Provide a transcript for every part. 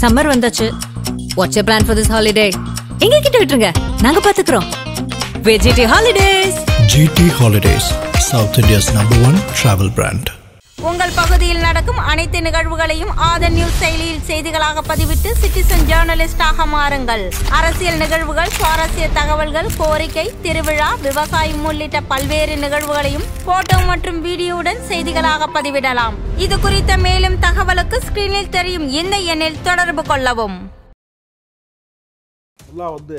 Summer வந்தாச்சு. What's your plan for this holiday? எங்க கிட்ட விட்டுருங்க, நாங்க பாத்துக்கிறோம். VGT Holidays. GT Holidays, South India's #1 travel brand. உங்கள் பகுதியில் நடக்கும் அனைத்து நிகழ்வுகளையும் ஆதன் நியூஸ் செயலியில் செய்திகளாக பதிவிட்டு சிட்டிசன் ஜேர்னலிஸ்டாக மாறுங்கள். அரசியல் நிகழ்வுகள், சுவாரஸ்ய தகவல்கள், கோரிக்கை, திருவிழா, விவசாயம் உள்ளிட்ட பல்வேறு நிகழ்வுகளையும் போட்டோ மற்றும் வீடியோவுடன் செய்திகளாக பதிவிடலாம். இது குறித்த மேலும் தகவலுக்கு ஸ்கிரீனில் தெரியும் இந்த எண்ணில் தொடர்பு கொள்ளவும். வந்து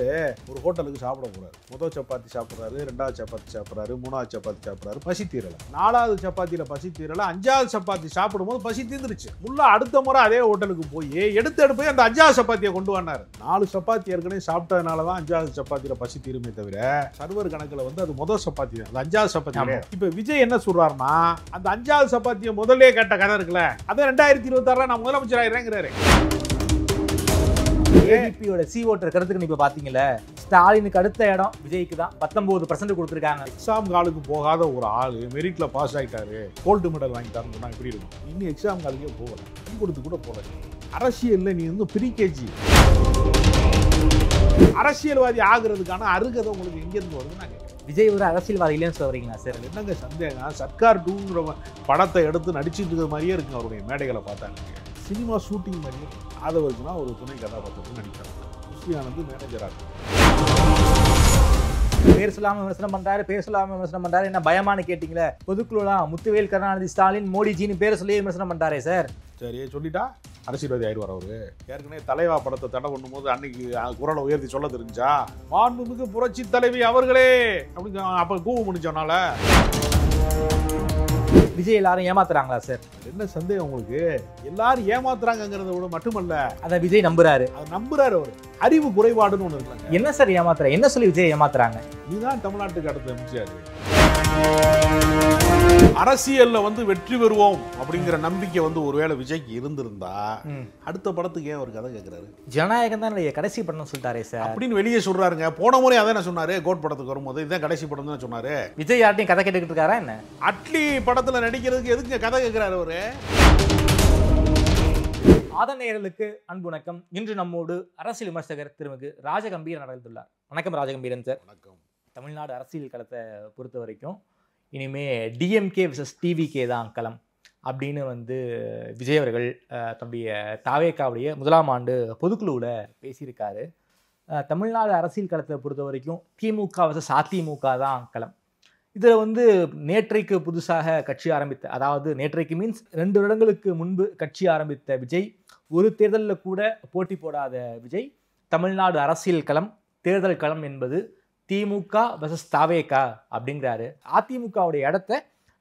ஒரு ஹோட்டலுக்கு சாப்பிட போறாரு. முதல் சப்பாத்தி சாப்பிட்றாரு, ரெண்டாவது சப்பாத்தி சாப்பிட்றாரு, மூணாவது சப்பாத்தி சாப்பிட்றாரு, பசி தீரலை. நாலாவது சப்பாத்தியில பசி தீரலை, அஞ்சாவது சப்பாத்தி சாப்பிடும்போது பசி தீர்ந்துருச்சு. முல்லா அடுத்த முறை அதே ஹோட்டலுக்கு போய் எடுத்து அந்த அஞ்சாவது சப்பாத்தியை கொண்டு வந்தாரு. 4 சப்பாத்தி ஏற்கனவே சாப்பிட்டதுனாலதான் அஞ்சாவது சப்பாத்தியில பசி தீருமே தவிர சர்வர் கணக்குல வந்து அது முதல் சப்பாத்தி தான், அது அஞ்சாவது சப்பாத்தி. இப்ப விஜய் என்ன சொல்றாருன்னா, அந்த அஞ்சாவது சப்பாத்தியை முதல்ல கேட்ட கதை இருக்குல்ல, அதை 2026 நான் முதலமைச்சர் ஆயிடுறேங்கிறாரு. ஏடிபியோட சி ஓட்டர் கருத்துக்கு இப்ப பாத்தீங்களா, ஸ்டாலினுக்கு அடுத்த இடம் விஜய்க்கு தான். 19% கொடுத்துருக்காங்க. எக்ஸாம் காலுக்கு போகாத ஒரு ஆளு மெரிட்ல பாஸ் ஆயிட்டாரு, கோல்டு மெடல் வாங்கிட்டாருன்னு சொன்னா எப்படி இருக்கும்? இன்னும் எக்ஸாம் காலுக்கே போகல, டீ கொடுத்து கூட போகல. அரசியல்ல நீ வந்து ப்ரீகேஜி. அரசியல்வாதி ஆகுறதுக்கான அருகதை உங்களுக்கு எங்க இருந்து வருதுன்னு நான் கேட்கிறேன். விஜய் ஒரு அரசியல்வாதி இல்லைன்னு சொல்றீங்களா சார்? என்னங்க சந்தேகம்? சர்க்கார் 2ங்கிற படத்தை எடுத்து நடிச்சுட்டு இருக்கிற மாதிரியே இருக்கு அவருடைய மேடைகளை பார்த்தாங்க. சினிமா ஷூட்டிங் மாதிரியே. அதை வச்சுனா ஒரு துணை கதாபாத்திரத்தில் நடிக்கிறாங்க. குஷ்பியானந்து மேனேஜராக பேர் சொல்லாம விமர்சனம் பண்றாரு, என்ன பயமானு கேட்டீங்களா? பொதுக்குழுலாம் முத்துவேல் கருணாநிதி ஸ்டாலின் மோடிஜின்னு பேரை சொல்லி விமர்சனம் பண்றாரே சார். சரி சொல்லிட்டா அரசியல்வாதி ஆயிடுவார் அவரு. ஏற்கனவே தலைவா படத்தை தடை பண்ணும்போது அன்னைக்கு குரலை உயர்த்தி சொல்ல தெரிஞ்சா, மாண்புமிகு புரட்சி தலைவி அவர்களே அப்படின்னு அப்ப கூவ முடிச்சோனால. விஜய் எல்லாரும் ஏமாத்துறாங்களா சார்? என்ன சந்தேகம் உங்களுக்கு? எல்லாரும் ஏமாத்துறாங்கிறத விட மட்டுமல்ல, அதை விஜய் நம்புறாரு. அவரு அறிவு குறைபாடுன்னு ஒண்ணு இருக்காங்க. என்ன சார் ஏமாத்துற? என்ன சொல்லி விஜய் ஏமாத்துறாங்க? இதுதான் தமிழ்நாட்டுக்கு அடுத்த எம்ஜிஆர். அரசியல்ல வந்து வெற்றி பெறுவோம் அப்படிங்கிற நம்பிக்கை வந்து ஒருவேளை விஜய்க்கு இருந்திருந்தா அடுத்த படத்துக்கு ஏன் ஒரு கதை கேட்கிறாரு? ஜனநாயகம் தான் கடைசி படம் சொல்லிட்டாரே சார் அப்படின்னு வெளியே சொல்றாருங்க. போன முறை அதான் சொன்னாரு, கோட் படத்துக்கு வரும்போது இதுதான் கடைசி படம் தான் சொன்னாரு. விஜய் யார்ட்டையும் கதை கேட்டுக்கிட்டு இருக்காரா என்ன? அட்லி படத்துல நடிக்கிறதுக்கு எதுக்கு கதை கேட்கிறாரு அவரு? ஆதநேயர்களுக்கு அன்பு வணக்கம். இன்று நம்மோடு அரசியல் விமர்சகர் திருமிகு ராஜகம்பீரன் நடந்துள்ளார். வணக்கம் ராஜகம்பீரன் சார். வணக்கம். தமிழ்நாடு அரசியல் களத்தை பொறுத்த வரைக்கும் இனிமே டிஎம்கே விசஸ் டிவிகே தான் களம் அப்படின்னு வந்து விஜய் அவர்கள் தன்னுடைய தாவேக்காவுடைய 1ஆம் ஆண்டு பொதுக்குழுவில் பேசியிருக்காரு. தமிழ்நாடு அரசியல் களத்தை பொறுத்த வரைக்கும் திமுக விசஸ் அதிமுக தான் களம். இதில் வந்து நேற்றைக்கு புதுசாக கட்சி ஆரம்பித்த, அதாவது நேற்றைக்கு மீன்ஸ் 2 வருடங்களுக்கு முன்பு கட்சி ஆரம்பித்த விஜய், ஒரு தேர்தலில் கூட போட்டி போடாத விஜய், தமிழ்நாடு அரசியல் களம், தேர்தல் களம் என்பது திமுக வர்சஸ் தாவேகா அப்படிங்கிறாரு. அதிமுகவுடைய இடத்த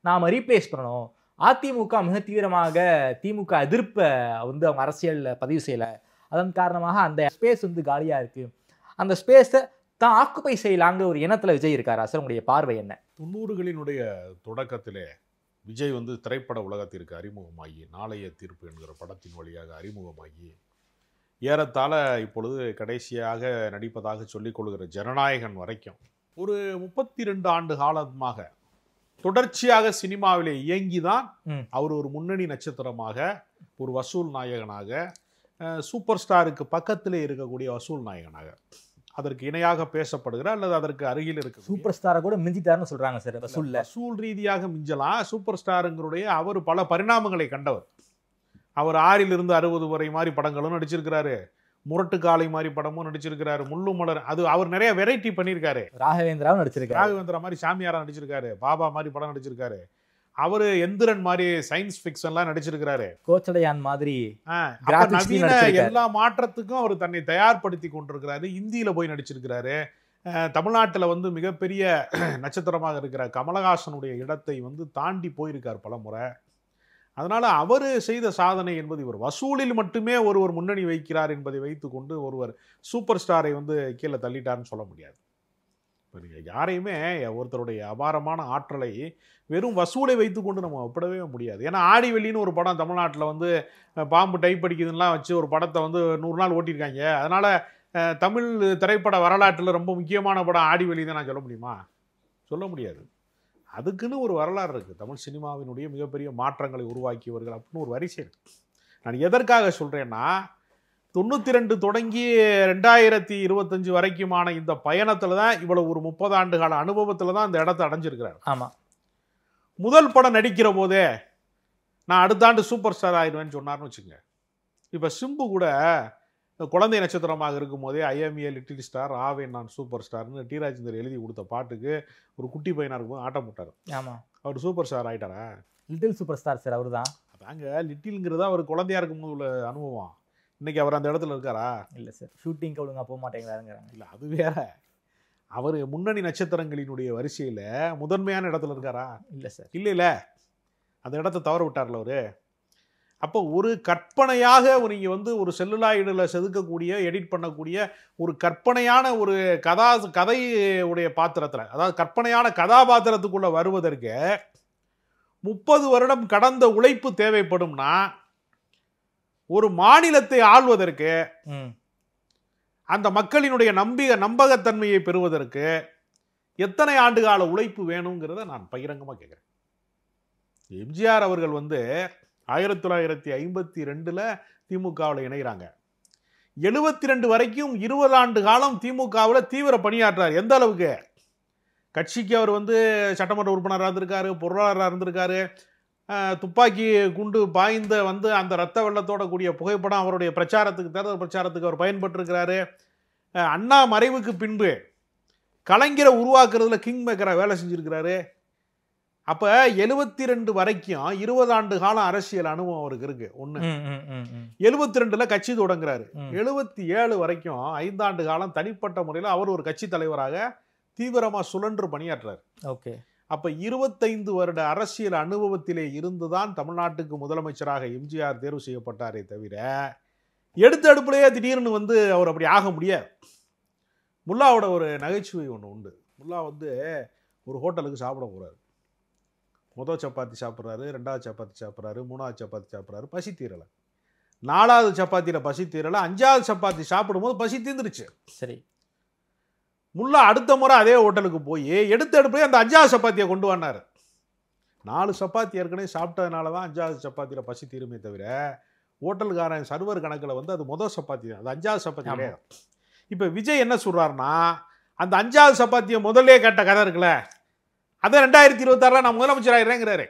நாம் ரீப்ளேஸ் பண்ணணும். அதிமுக மிக தீவிரமாக திமுக எதிர்ப்பை வந்து அவங்க அரசியலில் பதிவு செய்யலை, அதன் காரணமாக அந்த ஸ்பேஸ் வந்து காலியாக இருக்குது, அந்த ஸ்பேஸை தான் ஆக்குப்பை செய்யலாங்கிற ஒரு எண்ணத்தில் விஜய் இருக்காரா சார்? உங்களுடைய பார்வை என்ன? 90களினுடைய தொடக்கத்திலே விஜய் வந்து திரைப்பட உலகத்திற்கு அறிமுகமாகி, நாளைய தீர்ப்பு என்கிற படத்தின் வழியாக அறிமுகமாகி, ஏறத்தாழ இப்பொழுது கடைசியாக நடிப்பதாக சொல்லிக் கொள்கிற ஜனநாயகன் வரைக்கும் ஒரு 32 ஆண்டு காலமாக தொடர்ச்சியாக சினிமாவிலே இயங்கிதான் அவர் ஒரு முன்னணி நட்சத்திரமாக, ஒரு வசூல் நாயகனாக, சூப்பர் ஸ்டாருக்கு பக்கத்திலே இருக்கக்கூடிய வசூல் நாயகனாக, அதற்கு இணையாக பேசப்படுகிற அல்லது அதற்கு அருகில் இருக்கு. சூப்பர் ஸ்டாரை கூட மிஞ்சிட்டாருன்னு சொல்றாங்க சார். வசூல் ரீதியாக மிஞ்சலாம். சூப்பர் ஸ்டாருங்களுடைய அவர் பல பரிணாமங்களை கண்டவர். அவர் 6லிருந்து 60 வரை மாதிரி படங்களும் நடிச்சிருக்கிறாரு, முரட்டு காலை மாதிரி படமும் நடிச்சிருக்கிறாரு, முள்ளு மலர், அது அவர் நிறைய வெரைட்டி பண்ணியிருக்காரு. ராகவேந்திராவும் நடிச்சிருக்காரு, ராகவேந்திரா மாதிரி சாமியாரா நடிச்சிருக்காரு, பாபா மாதிரி படம் நடிச்சிருக்காரு, அவரு எந்திரன் மாதிரி சயின்ஸ் ஃபிக்ஷன்லாம் நடிச்சிருக்கிறாரு, கோச்சடையான் மாதிரி நவீன எல்லா மாற்றத்துக்கும் அவர் தன்னை தயார்படுத்தி கொண்டிருக்கிறாரு. இந்தியில போய் நடிச்சிருக்கிறாரு. தமிழ்நாட்டில் வந்து மிகப்பெரிய நட்சத்திரமாக இருக்கிற கமலஹாசனுடைய இடத்தை வந்து தாண்டி போயிருக்கார் பல முறை. அதனால அவர் செய்த சாதனை என்பது, இவர் வசூலில் மட்டுமே ஒருவர் முன்னணி வைக்கிறார் என்பதை வைத்துக்கொண்டு ஒருவர் சூப்பர் ஸ்டாரை வந்து கீழே தள்ளிட்டார்னு சொல்ல முடியாது. யாரையுமே ஒருத்தருடைய அபாரமான ஆற்றலை வெறும் வசூலை வைத்துக்கொண்டு நம்ம ஒப்பிடவே முடியாது. ஏன்னா ஆடி வெள்ளின்னு ஒரு படம் தமிழ்நாட்டில் வந்து பாம்பு டைப் அடிக்குதுலாம் வச்சு ஒரு படத்தை வந்து 100 நாள் ஓட்டியிருக்காங்க. அதனால தமிழ் திரைப்பட வரலாற்றில் ரொம்ப முக்கியமான படம் ஆடி வெள்ளி தான் நான் சொல்ல முடியுமா? சொல்ல முடியாது. அதுக்குன்னு ஒரு வரலாறு இருக்குது. தமிழ் சினிமாவினுடைய மிகப்பெரிய மாற்றங்களை உருவாக்கியவர்கள் அப்படின்னு ஒரு வரிசை இருக்குது. நான் எதற்காக சொல்கிறேன்னா, 92 தொடங்கி 2025 வரைக்குமான இந்த பயணத்துல தான் இவ்வளவு ஒரு 30 ஆண்டு கால அனுபவத்துல தான் இந்த இடத்தை அடைஞ்சிருக்கிறார். ஆமா, முதல் படம் நடிக்கிற போதே நான் அடுத்த ஆண்டு சூப்பர் ஸ்டார் ஆயிடுவேன்னு சொன்னார்னு வச்சுங்க. இப்ப சிம்பு கூட குழந்தை நட்சத்திரமாக இருக்கும் போதே ஐஎம்ஏ லிட்டில் ஸ்டார் ஆவேன் நான் சூப்பர் ஸ்டார்னு டி ராஜேந்தர் எழுதி கொடுத்த பாட்டுக்கு ஒரு குட்டி பையனா இருக்கும்போது ஆட்டம் போட்டார். ஆமா, அவர் சூப்பர் ஸ்டார் ஆயிட்டாரா? லிட்டில் சூப்பர் ஸ்டார் சார் அவரு தான். அதாங்க லிட்டில்ங்கிறதா அவர் குழந்தையா இருக்கும்போது உள்ள அனுபவம். இன்னைக்கு அவர் அந்த இடத்துல இருக்காரா? இல்ல சார், ஷூட்டிங் ஒழுங்கா போக மாட்டேங்கிறாருங்கிறாங்க. இல்ல அது வேற. அவர் முன்னணி நட்சத்திரங்களினுடைய வரிசையில முதன்மையான இடத்துல இருக்காரா? இல்ல சார். இல்ல அந்த இடத்தை தவற விட்டார்ல அவரு. அப்போ ஒரு கற்பனையாக நீங்க வந்து ஒரு செல்லுலாய்டில் செதுக்கக்கூடிய எடிட் பண்ணக்கூடிய ஒரு கற்பனையான ஒரு கதையுடைய பாத்திரத்தில், அதாவது கற்பனையான கதாபாத்திரத்துக்குள்ள வருவதற்கு 30 வருடம் கடந்த உழைப்பு தேவைப்படும்னா ஒரு மாநிலத்தை ஆள்வதற்கு அந்த மக்களினுடைய நம்பகத்தன்மையை பெறுவதற்கு எத்தனை ஆண்டுகால உழைப்பு வேணுங்கிறத நான் பகிரங்கமாக கேட்குறேன். எம்ஜிஆர் அவர்கள் வந்து 1952 திமுகவில் இணைகிறாங்க. 72 வரைக்கும் 20 ஆண்டு காலம் திமுகவில் தீவிர பணியாற்றார். எந்த அளவுக்கு? கட்சிக்கு அவர் வந்து சட்டமன்ற உறுப்பினராக இருந்திருக்காரு, பொருளாளராக இருந்திருக்காரு. துப்பாக்கி குண்டு பாய்ந்த வந்து அந்த ரத்த வெள்ளத்தோட கூடிய புகைப்படம் அவருடைய பிரச்சாரத்துக்கு, தேர்தல் பிரச்சாரத்துக்கு அவர் பயன்பட்டிருக்கிறாரு. அண்ணா மறைவுக்கு பின்பு கலைஞரை உருவாக்குறதுல கிங் மேக்கரா வேலை செஞ்சிருக்கிறாரு. அப்ப 72 வரைக்கும் 20 ஆண்டு காலம் அரசியல் அனுபவம் அவருக்கு இருக்கு. ஒண்ணு. 72 கட்சி தொடங்குறாரு. 77 வரைக்கும் 5 ஆண்டு காலம் தனிப்பட்ட முறையில் அவர் ஒரு கட்சி தலைவராக தீவிரமா சுழன்று பணியாற்றார். ஓகே. அப்ப 25 வருட அரசியல் அனுபவத்திலே இருந்துதான் தமிழ்நாட்டுக்கு முதலமைச்சராக எம்ஜிஆர் தேர்வு செய்யப்பட்டாரே தவிர எடுத்த அடுப்புலையே திடீர்னு வந்து அவர் அப்படி ஆக முடியாது. முல்லாவோட ஒரு நகைச்சுவை ஒன்று உண்டு. முல்லா வந்து ஒரு ஹோட்டலுக்கு சாப்பிட போறாரு. முதல் சப்பாத்தி சாப்பிட்றாரு, 2வது சப்பாத்தி சாப்பிட்றாரு, 3வது சப்பாத்தி சாப்பிட்றாரு, பசி தீரலை. 4வது சப்பாத்தியில் பசி தீரலை. 5வது சப்பாத்தி சாப்பிடும்போது பசி தீர்ந்துருச்சு. சரி. முல்லா அடுத்த முறை அதே ஹோட்டலுக்கு போய் எடுத்து எடுப்பே அந்த 5வது சப்பாத்தியை கொண்டு வந்தார். 4 சப்பாத்தி ஏற்கனவே சாப்பிட்டதுனால தான் 5வது சப்பாத்தியில் பசி தீருமே தவிர ஹோட்டலுக்காரன் சர்வர் கணக்கில் வந்து அது முதல் சப்பாத்தி தான், அது 5வது சப்பாத்தி கிடையாது. இப்போ விஜய் என்ன சொல்கிறாருன்னா, அந்த 5வது சப்பாத்தியை முதல்லே கேட்ட கதை இருக்குல்ல, அதை 2026 நான் முதலமைச்சர் ஆயிடுறேங்கிறாரு.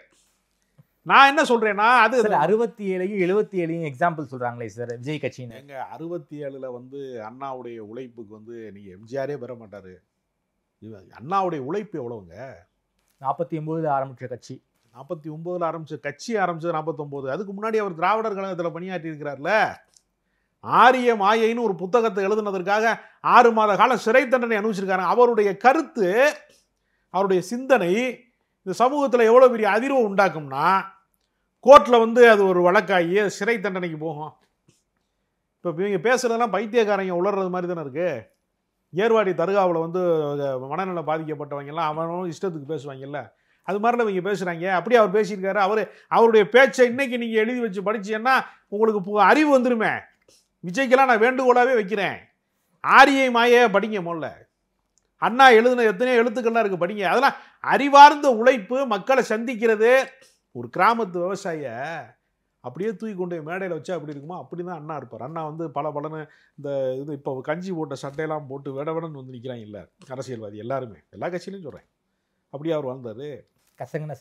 நான் என்ன சொல்றேன்னா, அது 67 77 எக்ஸாம்பிள் சொல்றாங்களே சார் விஜய் கட்சின்னு. எங்க 67 வந்து அண்ணாவுடைய உழைப்புக்கு வந்து நீங்க எம்ஜிஆரே பெற மாட்டாரு. அண்ணாவுடைய உழைப்பு எவ்வளவுங்க? 49 ஆரம்பிச்ச கட்சி, 49 ஆரம்பிச்ச கட்சி ஆரம்பிச்சது 49. அதுக்கு முன்னாடி அவர் திராவிடர் கழகத்தில் பணியாற்றி இருக்கிறார்ல. ஆரிய மாயைன்னு ஒரு புத்தகத்தை எழுதுனதற்காக 6 மாத காலம் சிறை தண்டனை அனுபவிச்சிருக்காங்க. அவருடைய கருத்து, அவருடைய சிந்தனை இந்த சமூகத்தில் எவ்வளோ பெரிய அதிர்வை உண்டாக்கும்னா, கோர்ட்டில் வந்து அது ஒரு வழக்காகி சிறை தண்டனைக்கு போகும். இப்போ இவங்க பேசுகிறதெல்லாம் பைத்தியக்காரங்க உளர்றது மாதிரி தானே இருக்குது. ஏர்வாடி தர்காவில் வந்து மனநலம் பாதிக்கப்பட்டவங்கெல்லாம் அவனும் இஷ்டத்துக்கு பேசுவாங்கல்ல, அது மாதிரிலாம் இவங்க பேசுகிறாங்க. அப்படியே அவர் பேசியிருக்காரு. அவருடைய பேச்சை இன்னைக்கு நீங்கள் எழுதி வச்சு படிச்சீங்கன்னா உங்களுக்கு அறிவு வந்துருமே. விஜய்க்கெல்லாம் நான் வேண்டுகோளாகவே வைக்கிறேன், ஆரியை மாயே படிங்க. முதல்ல அண்ணா எழுதுன எத்தனையோ எழுத்துக்கள்லாம் இருக்குது, படிங்க. அதெல்லாம் அறிவார்ந்த உழைப்பு, மக்களை சந்திக்கிறது. ஒரு கிராமத்து விவசாயிய அப்படியே தூக்கி கொண்டு மேடையில் வச்சா அப்படி இருக்குமோ அப்படி தான் அண்ணா இருப்பார். அண்ணா வந்து பலன்னு இந்த இது இப்போ கஞ்சி போட்ட சட்டையெல்லாம் போட்டு விடன்னு வந்து நிற்கிறாங்க இல்லை அரசியல்வாதி எல்லாருமே, எல்லா கட்சியிலையும் சொல்கிறேன். அப்படியே அவர் வாழ்ந்தார். கசங்கின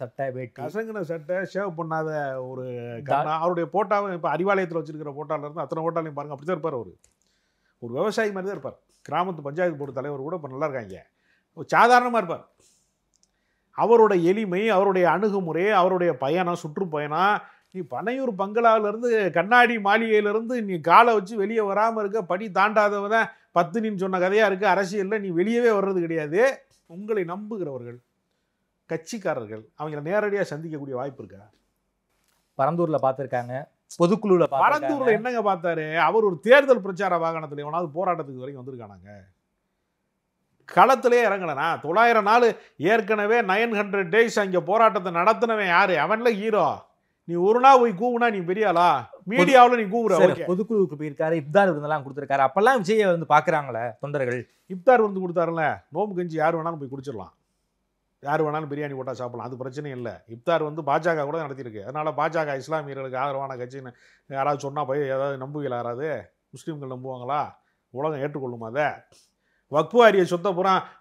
சட்டை, ஷேவ் பண்ணாத ஒரு கண்ணா. அவருடைய போட்டாவை இப்போ அறிவாலயத்தில் வச்சிருக்கிற போட்டாவில் இருந்து அத்தனை போட்டாலையும் பாருங்கள், அப்படி தான் இருப்பார். ஒரு விவசாயி மாதிரி தான் இருப்பார். கிராமத்து பஞ்சாயத்து போர்டு தலைவர் கூட இப்போ நல்லா இருக்காங்க, சாதாரணமாக இருப்பார். அவரோட எளிமை, அவருடைய அணுகுமுறை, அவருடைய பயணம், சுற்றுப்பயணம். நீ பனையூர் பங்களாவிலேருந்து கண்ணாடி மாளிகையிலேருந்து நீ காலை வச்சு வெளியே வராமல் இருக்க, படி தாண்டாதவன் 10 நின்னு சொன்ன கதையாக இருக்குது. அரசியலில் நீ வெளியவே வர்றது கிடையாது. உங்களை நம்புகிறவர்கள், கட்சிக்காரர்கள், அவங்களை நேரடியாக சந்திக்கக்கூடிய வாய்ப்பு இருக்கா? பரந்தூரில் பார்த்துருக்காங்க, பொதுக்குழுல பரந்தூர்ல என்னங்க பார்த்தாரு? அவர் ஒரு தேர்தல் பிரச்சார வாகனத்தில் எவனாவது போராட்டத்துக்கு வரைக்கும் வந்திருக்கானாங்க? களத்திலே இறங்கலனா? 900 நாள் ஏற்கனவே 900 days அங்கே போராட்டத்தை நடத்தினவன் யாரு? அவன்ல ஹீரோ. நீ ஒரு நாள் போய் கூவுனா நீ பெரியாளா? மீடியாவில் நீ கூவுற. பொதுக்குழுவுக்கு போயிருக்காரு, இப்தார் விருந்தெல்லாம் கொடுத்துருக்காரு. அப்பெல்லாம் விஜயை வந்து பார்க்குறாங்களே தொண்டர்கள். இப்தார் வந்து கொடுத்தாருல, நோம்பு கஞ்சி யார் வேணாலும் போய் குடிச்சிடலாம், யார் வேணாலும் பிரியாணி போட்டால் சாப்பிடலாம், அது பிரச்சனை இல்லை. இப்தார் வந்து பாஜக கூட நடத்தியிருக்கு. அதனால் பாஜக இஸ்லாமியர்களுக்கு ஆதரவான கட்சின்னு யாராவது சொன்னால் போய் ஏதாவது நம்புவீங்களா? யாராவது முஸ்லீம்கள் நம்புவாங்களா? உலகம் ஏற்றுக்கொள்ளுமா? அதை வக்ஃபு வாரிய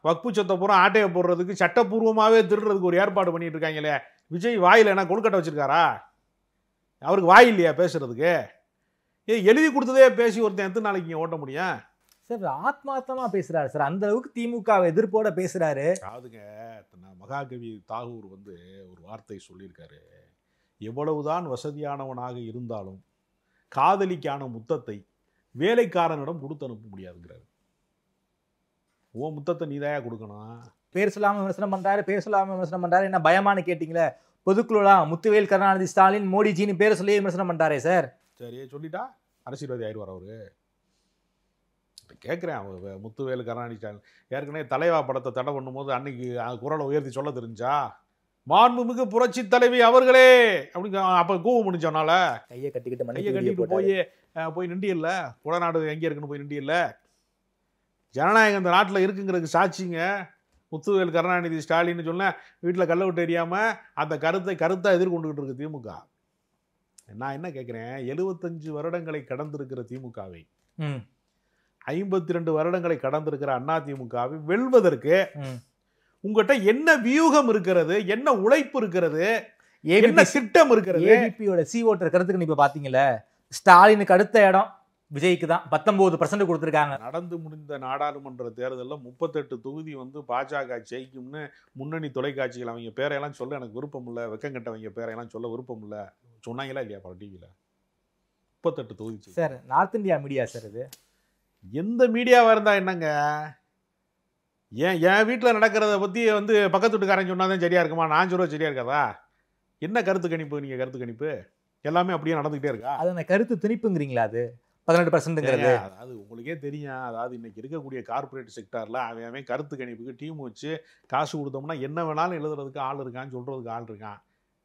வக்ஃபு சொத்தை பூரா ஆட்டையை போடுறதுக்கு சட்டப்பூர்வமாகவே திருடுறதுக்கு ஒரு ஏற்பாடு பண்ணிட்டு இருக்காங்களே. விஜய் வாயில் என்ன கொழுக்கட்டை வச்சிருக்காரா? அவருக்கு வாய் இல்லையா பேசுறதுக்கு? எழுதி கொடுத்ததே பேசி ஒருத்தன் எத்தனை நாளைக்கு இங்கே ஓட்ட முடியும்? சார் ஆத்மார்த்தமா பேசுறாரு சார், அந்த அளவுக்கு திமுக எதிர்ப்போட பேசுறாரு. அதுங்க மகாகவி தாகூர் ஒரு வார்த்தை சொல்லியிருக்காரு, எவ்வளவுதான் வசதியானவனாக இருந்தாலும் காதலிக்கான முத்தத்தை வேலைக்காரனிடம் கொடுத்து அனுப்ப முடியாதுங்கிறாரு. ஓ முத்தத்தை நீதாயா கொடுக்கணும். பேர் சொல்லாம விமர்சனம் பண்றாரு, என்ன பயமானு கேட்டீங்களே. பொதுக்குழுலாம் முத்துவேல் கருணாநிதி ஸ்டாலின் மோடிஜின்னு பேர் சொல்லி விமர்சனம் பண்றாரே சார். சரி சொல்லிட்டா அரசியல்வாதி ஆயிடுவார் அவரு. கேட்குறேன், முத்துவேல் கருணாநிதி ஸ்டாலின் ஏற்கனவே தலைவா படத்தை தடை பண்ணும்போது அன்னைக்கு குரலை உயர்த்தி சொல்ல தெரிஞ்சா, மாண்புமிகு புரட்சி தலைவி அவர்களே அப்படின்னு அப்போ கூவ முடிஞ்சோனால கையை கட்டிக்கிட்டு போய் நிண்டியல்ல, குடநாடு எங்கே இருக்குன்னு போய் நிண்டியல்ல. ஜனநாயகம் இந்த நாட்டில் இருக்குங்கிறதுக்கு சாட்சிங்க முத்துவேல் கருணாநிதி ஸ்டாலின்னு சொன்ன வீட்டில் கல்லை விட்டு எறியாமல் அந்த கருத்தை எதிர்கொண்டுகிட்டு இருக்கு திமுக. நான் என்ன கேட்குறேன், 75 வருடங்களை கடந்திருக்கிற திமுகவை, 52 வருடங்களை கடந்திருக்கிற அண்ணா திமுகவை வெல்வதற்கு உங்ககிட்ட என்ன வியூகம் இருக்கிறது, என்ன உழைப்பு இருக்கிறது, என்ன திட்டம் இருக்கிறது? ஏபிபியோட ஓட்டர் கருத்துக்கு இப்ப பாத்தீங்களா, ஸ்டாலினுக்கு அடுத்த இடம் விஜய்க்கு தான் 19% கொடுத்துருக்காங்க. நடந்து முடிந்த நாடாளுமன்ற தேர்தலில் 38 தொகுதி பாஜக ஜெயிக்கும்னு முன்னணி தொலைக்காட்சிகள் அவங்க பேரையெல்லாம் சொல்ல எனக்கு விருப்பம் இல்லை, வெக்கங்கட்டவங்க பேரையெல்லாம் சொல்ல விருப்பம் இல்லை சொன்னாங்களா இல்லையா பல டிவியில்? 38 தொகுதி sir. North India media sir இது. எந்த மீடியாவாக இருந்தால் என்னங்க, என் வீட்டில் நடக்கிறத பற்றி பக்கத்து வீட்டுக்காரன் சொன்னாதான் சரியா இருக்குமா? நான் சொல்ல சரியா இருக்காதா? என்ன கருத்து கணிப்பு? நீங்கள் கருத்து கணிப்பு எல்லாமே அப்படியே நடந்துகிட்டே இருக்கா? அது கருத்து திணிப்புங்கிறீங்களா? அது 18%. அதாவது உங்களுக்கே தெரியும், அதாவது இன்னைக்கு இருக்கக்கூடிய கார்பரேட் செக்டாரில் அவன் கருத்து கணிப்புக்கு டீம் வச்சு காசு கொடுத்தோம்னா என்ன வேணாலும் எழுதுறதுக்கு ஆள் இருக்கான்னு சொல்கிறதுக்கு ஆள் இருக்கான்.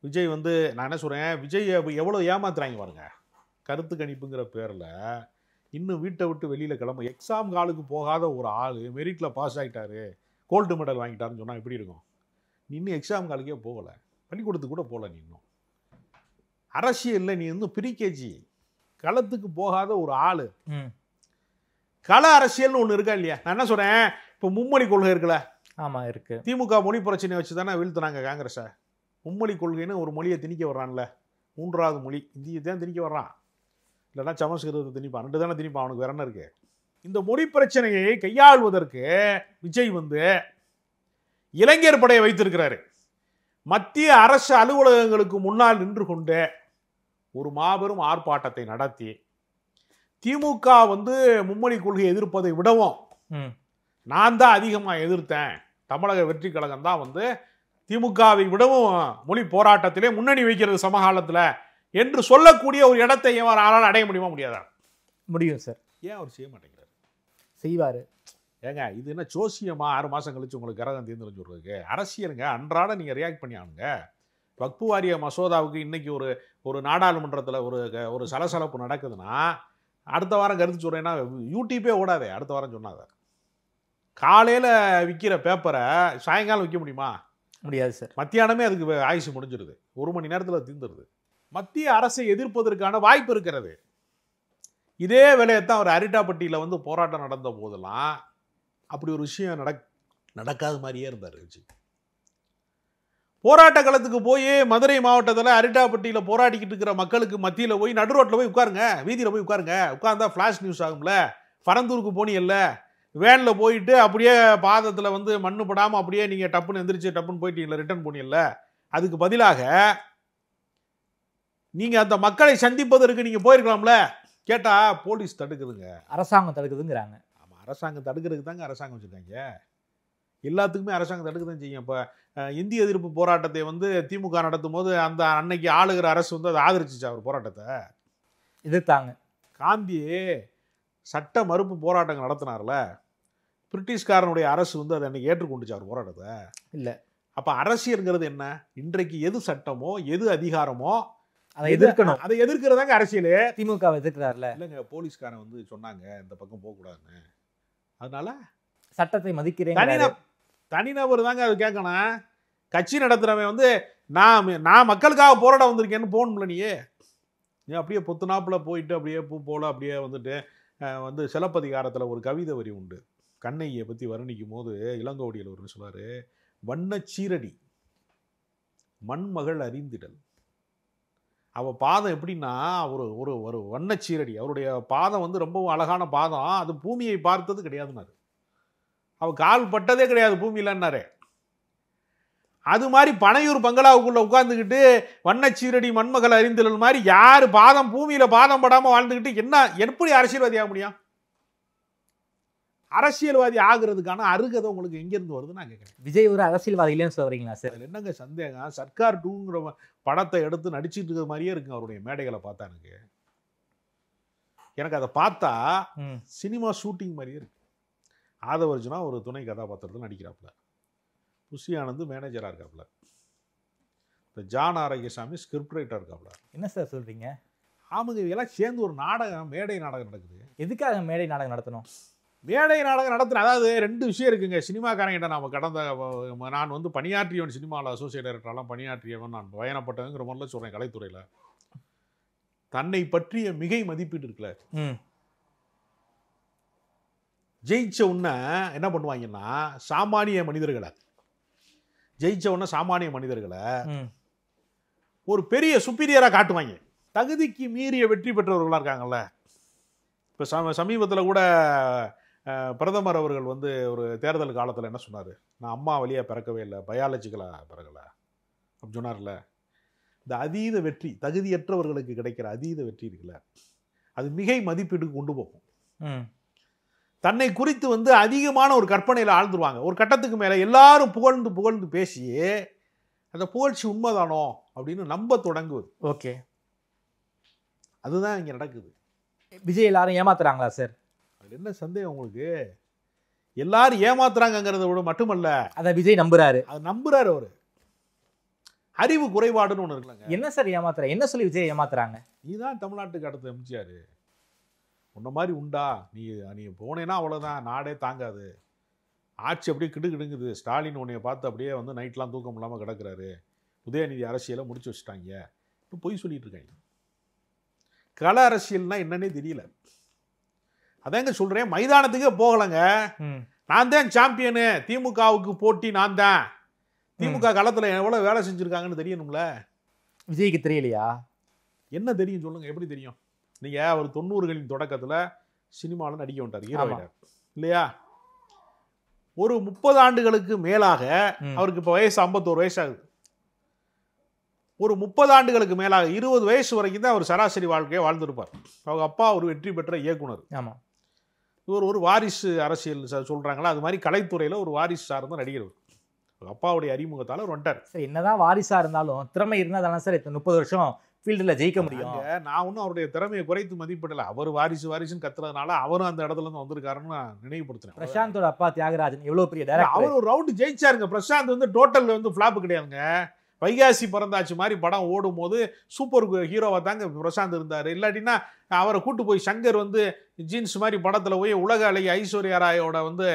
விஜய் நான் என்ன சொல்கிறேன், விஜய் எவ்வளோ ஏமாத்துறாங்க பாருங்க. கருத்து கணிப்புங்கிற பேரில் இன்னும் வீட்டை விட்டு வெளியில் கிளம்ப எக்ஸாம் காலுக்கு போகாத ஒரு ஆள் மெரிட்டில் பாஸ் ஆகிட்டாரு, கோல்டு மெடல் வாங்கிட்டாருன்னு சொன்னால் எப்படி இருக்கும்? நீ இன்னும் எக்ஸாம் காலுக்கே போகலை, பள்ளிக்கூடத்துக்கு கூட போகல. நீ இன்னும் அரசியலில் நீ இன்னும் பிரிகேஜி களத்துக்கு போகாத ஒரு ஆள். கள அரசியல்னு ஒன்று இருக்கா இல்லையா? நான் என்ன சொல்கிறேன், இப்போ மும்மொழி கொள்கை இருக்குல்ல? ஆமாம் இருக்கு. திமுக மொழி பிரச்சனையை வச்சு தானே வீழ்த்துனாங்க காங்கிரஸை. மும்மொழி கொள்கைன்னு ஒரு மொழியை திணிக்க வர்றான்ல, 3வது மொழி இந்தியை தான் திணிக்க வர்றான், இல்லைன்னா சமஸ்கிருதத்தை திணிப்பான். 2 தானே திணிப்பான், அவனுக்கு வேற என்ன இருக்கு? இந்த மொழி பிரச்சனையை கையாள்வதற்கு விஜய் இளைஞர் படையை வைத்திருக்கிறாரு. மத்திய அரசு அலுவலகங்களுக்கு முன்னால் நின்று கொண்டு ஒரு மாபெரும் ஆர்ப்பாட்டத்தை நடத்தி திமுக மும்மொழி கொள்கையை எதிர்ப்பதை விடவும் நான் தான் அதிகமாக எதிர்த்தேன், தமிழக வெற்றி கழகம் தான் திமுகவை விடவும் மொழி போராட்டத்திலே முன்னணி வைக்கிறது சமகாலத்தில் என்று சொல்லக்கூடிய ஒரு இடத்தை அவரால் அடைய முடியுமா? முடியாதா? முடியும் சார். ஏன் அவர் செய்ய மாட்டேங்கிறார்? செய்வார். ஏங்க இது என்ன ஜோசியமா 6 மாதம் கழிச்சு உங்களுக்கு கிரகம் தீர்ந்துன்னு சொல்றதுக்கு? அரசியலுங்க, அன்றாட நீங்கள் ரியாக்ட் பண்ணி ஆனுங்க. வக்ஃபு வாரிய மசோதாவுக்கு இன்னைக்கு ஒரு நாடாளுமன்றத்தில் ஒரு சலசலப்பு நடக்குதுன்னா அடுத்த வாரம் கருத்து சொல்கிறேன்னா யூடியூப்பே ஓடாதே. அடுத்த வாரம் சொன்னாத காலையில் விற்கிற பேப்பரை சாயங்காலம் விற்க முடியுமா? முடியாது சார். மத்தியானமே அதுக்கு ஆயுசு முடிஞ்சிருது, 1 மணி நேரத்தில் தீர்ந்துருது. மத்திய அரசை எதிர்ப்பதற்கான வாய்ப்பு இருக்கிறது. இதே வேலையைத்தான் அவர் அரிட்டாப்பட்டியில் போராட்டம் நடந்த போதெல்லாம் அப்படி ஒரு விஷயம் நடக்காத மாதிரியே இருந்தார் விஜய். போராட்ட களத்துக்கு போய் மதுரை மாவட்டத்தில் அரிட்டாப்பட்டியில் போராடிக்கிட்டு இருக்கிற மக்களுக்கு மத்தியில் போய் நடு ரோட்டில் போய் உட்காருங்க, வீதியில் போய் உட்கார்ந்தா ஃப்ளாஷ் நியூஸ் ஆகும்ல. பரந்தூருக்கு போனீங்கல்ல, வேனில் போயிட்டு அப்படியே பாதத்தில் மண்ணு படாமல் அப்படியே நீங்கள் டப்புன்னு எந்திரிச்சு டப்புன்னு போயிட்டீங்களா, ரிட்டர்ன் போனீங்கல்ல. அதுக்கு பதிலாக நீங்கள் அந்த மக்களை சந்திப்பதற்கு நீங்கள் போயிருக்கலாம்ல. கேட்டால் போலீஸ் தடுக்குதுங்க, அரசாங்கம் தடுக்குதுங்கிறாங்க. ஆமாம், அரசாங்கம் தடுக்கிறதுக்கு தாங்க அரசாங்கம் வச்சுருக்காங்க. எல்லாத்துக்குமே அரசாங்கம் தடுக்க தான் செய்யும். இப்போ இந்திய எதிர்ப்பு போராட்டத்தை திமுக நடத்தும் போது அந்த அன்னைக்கு ஆளுகிற அரசு அதை ஆதரிச்சிச்சு. அவர் போராட்டத்தை எதிர்த்தாங்க. காந்தி சட்ட மறுப்பு போராட்டங்கள் நடத்தினார்ல, பிரிட்டிஷ்காரனுடைய அரசு அதை அன்னைக்கு ஏற்றுக்கொண்டுச்சு அவர் போராட்டத்தை. இல்லை, அப்போ அரசியல்ங்கிறது என்ன? இன்றைக்கு எது சட்டமோ எது அதிகாரமோ அதை எதிர்க்கணும். அதை எதிர்க்கிறதாங்க அரசியல். திமுக எதிர்க்கிறார்ல. இல்லைங்க, போலீஸ்காரன் சொன்னாங்க இந்த பக்கம் போகக்கூடாதுன்னு, அதனால சட்டத்தை மதிக்கிறேன். தனிநபர் தாங்க அது கேட்கணும். கட்சி நடத்துறவன் நான் மக்களுக்காக போராட வந்திருக்கேன்னு போகணும்ல. நீ அப்படியே பொத்துனாப்புல போயிட்டு அப்படியே பூ போல அப்படியே வந்து சிலப்பதிகாரத்தில் ஒரு கவிதை வரி உண்டு. கண்ணகியை பற்றி வர்ணிக்கும் போது இளங்கோவடிகள் ஒரு சொல்வார், வண்ணச்சீரடி மண்மகள் அறிந்திடல். அவள் பாதம் எப்படின்னா ஒரு ஒரு ஒரு வண்ணச்சீரடி, அவருடைய பாதம் வந்து ரொம்பவும் அழகான பாதம், அது பூமியை பார்த்தது கிடையாதுன்னாரு. அவள் கால் பட்டதே கிடையாது பூமியிலன்னாரு. அது மாதிரி பனையூர் பங்களாவுக்குள்ள உட்கார்ந்துக்கிட்டு வண்ணச்சீரடி மண்மகள் அறிந்திடல் மாதிரி யார் பாதம் பூமியில பாதம் படாமல் வாழ்ந்துக்கிட்டு என்ன எப்படி அரசியல்வாதி ஆக முடியும்? அரசியல்வாதி ஆகுறதுக்கான அருகதை உங்களுக்கு எங்கேருந்து வருதுன்னு நான் கேட்குறேன். விஜய் ஒரு அரசியல்வாதி இல்லைன்னு சொல்றீங்களா சார்? அதில் என்னங்க சந்தேகம்? சர்க்கார் 2ங்கிற படத்தை எடுத்து நடிச்சிட்டு இருக்கிற மாதிரியே இருக்குங்க அவருடைய மேடைகளை பார்த்தா. எனக்கு அதை பார்த்தா சினிமா ஷூட்டிங் மாதிரியே இருக்கு. ஆதவர்ஜுனா ஒரு துணை கதாபாத்திரத்தில் நடிக்கிறாப்புல, புஷி ஆனந்த் மேனேஜராக இருக்காப்புல, இந்த ஜான் ஆரோக்கியசாமி ஸ்கிரிப்ட் ரைட்டர் இருக்காப்புல. என்ன சார் சொல்றீங்க? ஆமாங்க, இதெல்லாம் சேர்ந்து ஒரு நாடகம், மேடை நாடகம் நடக்குது. எதுக்காக மேடை நாடகம் நடத்தணும்? மேடை நாடகம் நடத்தின, அதாவது 2 விஷயம் இருக்குங்க. சினிமாக்காரங்கிட்ட நம்ம நான் வந்து பணியாற்றியவன், சினிமாவில் அசோசியேட் டைரக்டரெலாம் பணியாற்றியவன், நான் பயணப்பட்டவங்கிற மாதிரிலாம் சொல்கிறேன். கலைத்துறையில் தன்னை பற்றிய மிகை மதிப்பீடு இருக்குல்ல, ஜெயிச்ச உடனே என்ன பண்ணுவாங்கன்னா சாமானிய மனிதர்களை ஒரு பெரிய சுப்பீரியராக காட்டுவாங்க. தகுதிக்கு மீறிய வெற்றி பெற்றவர்களாக இருக்காங்கல்ல. இப்போ சமீபத்தில் கூட பிரதமர் அவர்கள் வந்து ஒரு தேர்தல் காலத்தில் என்ன சொன்னார், நான் அம்மா வழியாக பிறக்கவே இல்லை, பயாலஜிக்கலாக பிறக்கலை அப்படி சொன்னார்ல. இந்த அதீத வெற்றி, தகுதியற்றவர்களுக்கு கிடைக்கிற அதீத வெற்றி இருக்குல்ல, அது மிகை மதிப்பீட்டுக்கு கொண்டு போகும். தன்னை குறித்து வந்து அதிகமான ஒரு கற்பனையில் ஆழ்ந்துருவாங்க. ஒரு கட்டத்துக்கு மேலே எல்லாரும் புகழ்ந்து புகழ்ந்து பேசி அந்த புகழ்ச்சி உண்மைதானோ அப்படின்னு நம்ப தொடங்குவது. ஓகே, அதுதான் இங்கே நடக்குது. விஜய் எல்லாரும் ஏமாத்துறாங்களா சார்? அது என்ன சந்தேகம் உங்களுக்கு? எல்லாரும் ஏமாத்துறாங்கிறத விட மட்டுமல்ல, அதை விஜய் நம்புறாரு. அது நம்புறாரு. அவரு அறிவு குறைபாடுன்னு ஒன்று இருக்குல்லங்க. என்ன சார் ஏமாத்துற? என்ன சொல்லி விஜய் ஏமாத்துறாங்க? நீ தான் தமிழ்நாட்டுக்கு அடுத்த எம்ஜிஆர், உன்ன மாதிரி உண்டா? நீ போனேன்னா அவ்வளோதான், நாடே தாங்காது, ஆட்சி அப்படியே கிடுங்கிடுங்குது, ஸ்டாலின் உன்னைய பார்த்து அப்படியே வந்து நைட்லாம் தூக்கம் இல்லாமல் கிடக்கிறாரு, உதயநிதி அரசியலை முடிச்சு வச்சுட்டாங்க, இப்போ பொய் சொல்லிட்டு இருக்காங்க. கள அரசியல்னா என்னன்னே தெரியல. அதாங்க சொல்கிறேன், மைதானத்துக்கே போகலைங்க. நான் தான் சாம்பியனு, திமுகவுக்கு போட்டி நான் தான். திமுக களத்தில் எவ்வளோ வேலை செஞ்சுருக்காங்கன்னு தெரியணும்ல. விஜய்க்கு தெரியலையா? என்ன தெரியும் சொல்லுங்கள், எப்படி தெரியும்? நீங்கள் அவர் 90களின் தொடக்கத்தில் சினிமாவில் நடிக்க விட்டார், ஹீரோயினர் இல்லையா? ஒரு 30 ஆண்டுகளுக்கு மேலாக, அவருக்கு இப்போ வயசு 51 வயசாகுது. ஒரு 30 ஆண்டுகளுக்கு மேலாக 20 வயசு வரைக்கும் தான் அவர் சராசரி வாழ்க்கையை வாழ்ந்துருப்பார். அவங்க அப்பா ஒரு வெற்றி பெற்ற இயக்குனர். ஆமாம், இவர் ஒரு வாரிசு அரசியல் சொல்கிறாங்களா, அது மாதிரி கலைத்துறையில் ஒரு வாரிசு சார்ந்த நடிகர். அப்பாவுடைய அறிமுகத்தால் அவர் வந்துட்டார். சார் என்னதான் வாரிசாக இருந்தாலும் திறமை இருந்தால் தானே சார் 30 வருஷம் ஃபீல்டில் ஜெயிக்க முடியும். நான் ஒன்றும் அவருடைய திறமையை குறைத்து மதிப்பிடலை. அவர் வாரிசுன்னு கத்துறதுனால அவரும் அந்த இடத்துல இருந்து வந்திருக்காருன்னு நான் நினைவுபடுத்துறேன். பிரசாந்தோட அப்பா தியாகராஜன் எவ்வளோ பெரிய டைரக்டர், அவர் ஒரு ரவுண்டு ஜெயிச்சாருங்க. பிரசாந்த் வந்து டோட்டல் வந்து ஃப்ளாப் கிடையாதுங்க. வைகாசி பிறந்தாச்சு மாதிரி படம் ஓடும் போது சூப்பர் ஹீரோவாக தாங்க பிரசாந்த் இருந்தார். இல்லாட்டினா அவரை கூட்டு போய் சங்கர் வந்து ஜீன்ஸ் மாதிரி படத்தில் போய் உலக அழகி ஐஸ்வர்யா ராயோட வந்து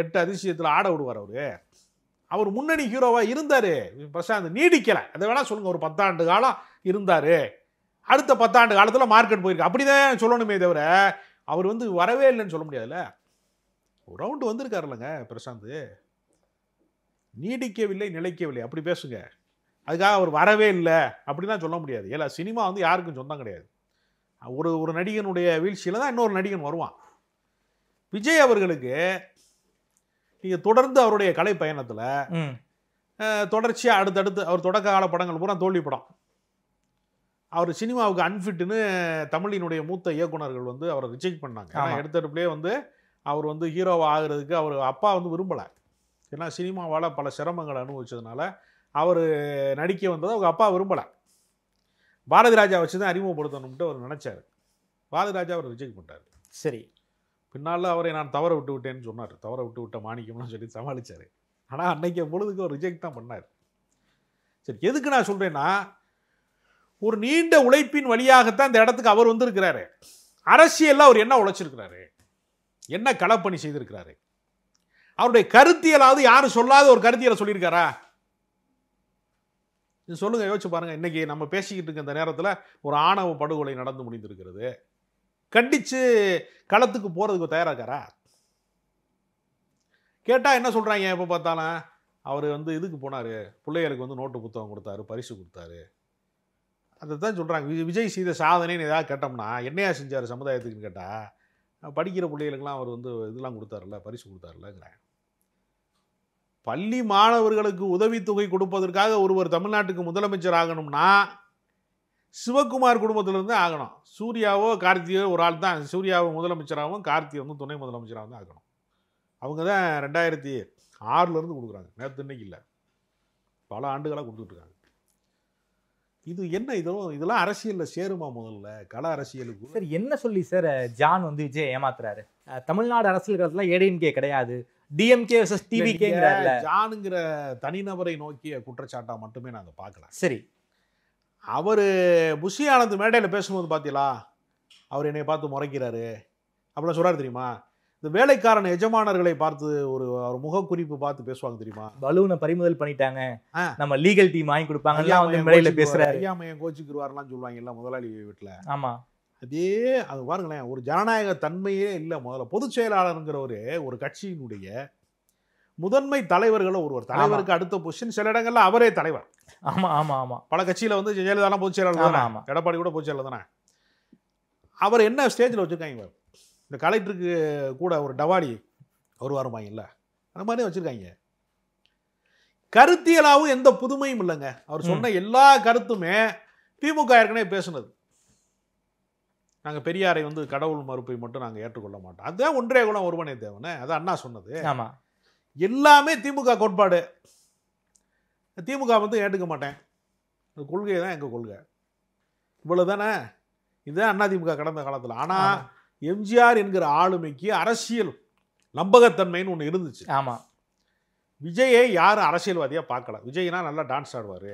8 அதிசயத்தில் ஆட விடுவார். அவர் முன்னணி ஹீரோவாக இருந்தார். பிரசாந்த் நீடிக்கலை, அதை வேணால் சொல்லுங்கள். ஒரு 10 ஆண்டு காலம் இருந்தார். அடுத்த 10 ஆண்டு காலத்தில் மார்க்கெட் போயிருக்கு, அப்படி தான் சொல்லணுமே தவிர அவர் வந்து வரவே இல்லைன்னு சொல்ல முடியாதுல்ல. ஒரு ரவுண்டு வந்திருக்காரு இல்லைங்க பிரசாந்த், நீடிக்கவில்லை நிலைக்கவில்லை அப்படி பேசுங்க. அதுக்காக அவர் வரவே இல்லை அப்படிலாம் சொல்ல முடியாது. ஏன்னா சினிமா வந்து யாருக்கும் சொந்தம் கிடையாது. ஒரு நடிகனுடைய வீழ்ச்சியில் தான் இன்னொரு நடிகன் வருவான். விஜய் அவர்களுக்கு நீங்கள் தொடர்ந்து அவருடைய கலை பயணத்தில் தொடர்ச்சியாக அடுத்தடுத்து அவர் தொடக்க கால படங்கள் பூரா தோல்வி படம். அவர் சினிமாவுக்கு அன்ஃபிட்னு தமிழினுடைய மூத்த இயக்குனர்கள் வந்து அவரை ரிஜெக்ட் பண்ணாங்க. ஏன்னா எடுத்தடுப்புலேயே வந்து அவர் வந்து ஹீரோவாக ஆகிறதுக்கு அவர் அப்பா வந்து விரும்பலை. ஏன்னா சினிமாவால் பல சிரமங்களை அனுபவிச்சதுனால அவர் நடிக்க வந்ததை அவங்க அப்பா விரும்பலை. பாரதி ராஜா வச்சு தான் அறிமுகப்படுத்தணும்ட்டு அவர் நினச்சார். பாரதி ராஜா அவர் ரிஜெக்ட் பண்ணிட்டார். சரி, பின்னால் அவரை நான் தவற விட்டு விட்டேன்னு சொன்னார். தவற விட்டு விட்ட மாணிக்கம்னு சொல்லி சமாளித்தார். ஆனால் அன்னைக்கு பொழுதுக்கு அவர் ரிஜெக்ட் தான் பண்ணார். சரி, எதுக்கு நான் சொல்கிறேன்னா, ஒரு நீண்ட உழைப்பின் வழியாகத்தான் இந்த இடத்துக்கு அவர் வந்திருக்கிறாரு. அரசியலில் அவர் என்ன உழைச்சிருக்கிறாரு, என்ன களப்பணி செய்திருக்கிறாரு, அவருடைய கருத்தியலாவது யாரும் சொல்லாத ஒரு கருத்தியலை சொல்லியிருக்காரா? சொல்லுங்க, யோசிச்சு பாருங்க. இன்னைக்கு நம்ம பேசிக்கிட்டு இருக்க இந்த நேரத்தில் ஒரு ஆணவ படுகொலை நடந்து முடிந்திருக்கிறது. கண்டிச்சு களத்துக்கு போறதுக்கு தயாரா இருக்காரா? கேட்டா என்ன சொல்றாங்க, எப்ப பார்த்தாலும் அவர் வந்து இதுக்கு போனாரு, பிள்ளைகளுக்கு வந்து நோட்டு புத்தகம் கொடுத்தாரு, பரிசு கொடுத்தாரு. அதை தான் சொல்றாங்க. விஜய் செய்த சாதனைன்னு ஏதாவது கேட்டோம்னா என்னையா செஞ்சார் சமுதாயத்துக்குன்னு கேட்டா, படிக்கிற பிள்ளைகளுக்கெல்லாம் அவர் வந்து இதெல்லாம் கொடுத்தாருல்ல, பரிசு கொடுத்தாருல்லங்கிறாங்க. பள்ளி மாணவர்களுக்கு உதவித்தொகை கொடுப்பதற்காக ஒருவர் தமிழ்நாட்டுக்கு முதலமைச்சர் ஆகணும்னா சிவகுமார் குடும்பத்திலிருந்து ஆகணும். சூர்யாவோ கார்த்தியோ ஒரு ஆள் தான் சூர்யாவோ முதலமைச்சராகவும் கார்த்தியை வந்து துணை முதலமைச்சராகவும் தான் ஆகணும். அவங்க தான் 2006 கொடுக்குறாங்க, நேற்று இன்னைக்கு இல்லை, பல ஆண்டுகளாக கொடுத்துட்ருக்காங்க. இது என்ன, இதெல்லாம் அரசியலில் சேருமா? முதல்ல கள அரசியலுக்கு சார் என்ன சொல்லி சார் ஜான் வந்து விஜய் ஏமாத்துறாரு? தமிழ்நாடு அரசியல் களத்துல ஏடிஎம்கே கிடையாது, டிஎம்கே வெர்சஸ் டிவிகேங்கிறாருல. ஜானுங்கிற தனிநபரை நோக்கிய குற்றச்சாட்டா மட்டுமே நாங்கள் பார்க்கலாம். சரி, அவர் புஷி ஆனந்த் மேடையில் பேசும்போது பார்த்தீங்களா, அவர் என்னை பார்த்து முறைக்கிறாரு அப்படிலாம் சொல்றாரு தெரியுமா? இந்த வேலைக்காரன் எஜமானர்களை பார்த்து ஒரு முகக்குறிப்பு பார்த்து பேசுவாங்க தெரியுமா? பலூனை பறிமுதல் பண்ணிட்டாங்க, நம்ம லீகல் டீம் வாங்கி கொடுப்பாங்க மேடையில பேசுறாரு. ஐயாமையன் கோச்சிக்குருவாரெல்லாம் சொல்லுவாங்க எல்லாம் முதலாளி வீட்டில். ஆமா, அதே அது பாருங்களேன், ஒரு ஜனநாயக தன்மையே இல்லை. முதல்ல பொதுச் செயலாளருங்கிறவரு ஒரு கட்சியினுடைய முதன்மை தலைவர்களை ஒருவர், தலைவருக்கு அடுத்த பொசிஷன், சில இடங்கள்ல அவரே தலைவர். ஆமா ஆமா ஆமா, பல கட்சியில வந்து ஜெயலலிதா பொதுச் செயலாளர் தானே, எடப்பாடி கூட பொதுச் செயலாளர் தானே. அவர் என்ன ஸ்டேஜில் வச்சிருக்காங்க, இந்த கலெக்டருக்கு கூட ஒரு டவாடி வருவாருமாங்கல்ல, அந்த மாதிரி வச்சிருக்காங்க. கருத்தியலாவும் எந்த புதுமையும் இல்லைங்க. அவர் சொன்ன எல்லா கருத்துமே திமுக ஏற்கனவே பேசுனது. நாங்கள் பெரியாரை வந்து கடவுள் மறுப்பை மட்டும் நாங்கள் ஏற்றுக்கொள்ள மாட்டோம், அதுதான் ஒன்றே குலம் ஒருவனே தேவனே, அது அண்ணா சொன்னது. ஆமா, எல்லாமே திமுக கோட்பாடு. திமுக வந்து ஏற்றுக்க மாட்டேன், அந்த கொள்கை தான் எங்கள் கொள்கை, இவ்வளவு தானே. இதுதான் அண்ணா திமுக கடந்த காலத்தில். ஆனால் எம்ஜிஆர் என்கிற ஆளுமைக்கு அரசியல் நம்பகத்தன்மைன்னு ஒன்று இருந்துச்சு. ஆமா, விஜயை யாரும் அரசியல்வாதியாக பார்க்கல. விஜய்னா நல்லா டான்ஸ் ஆடுவார்,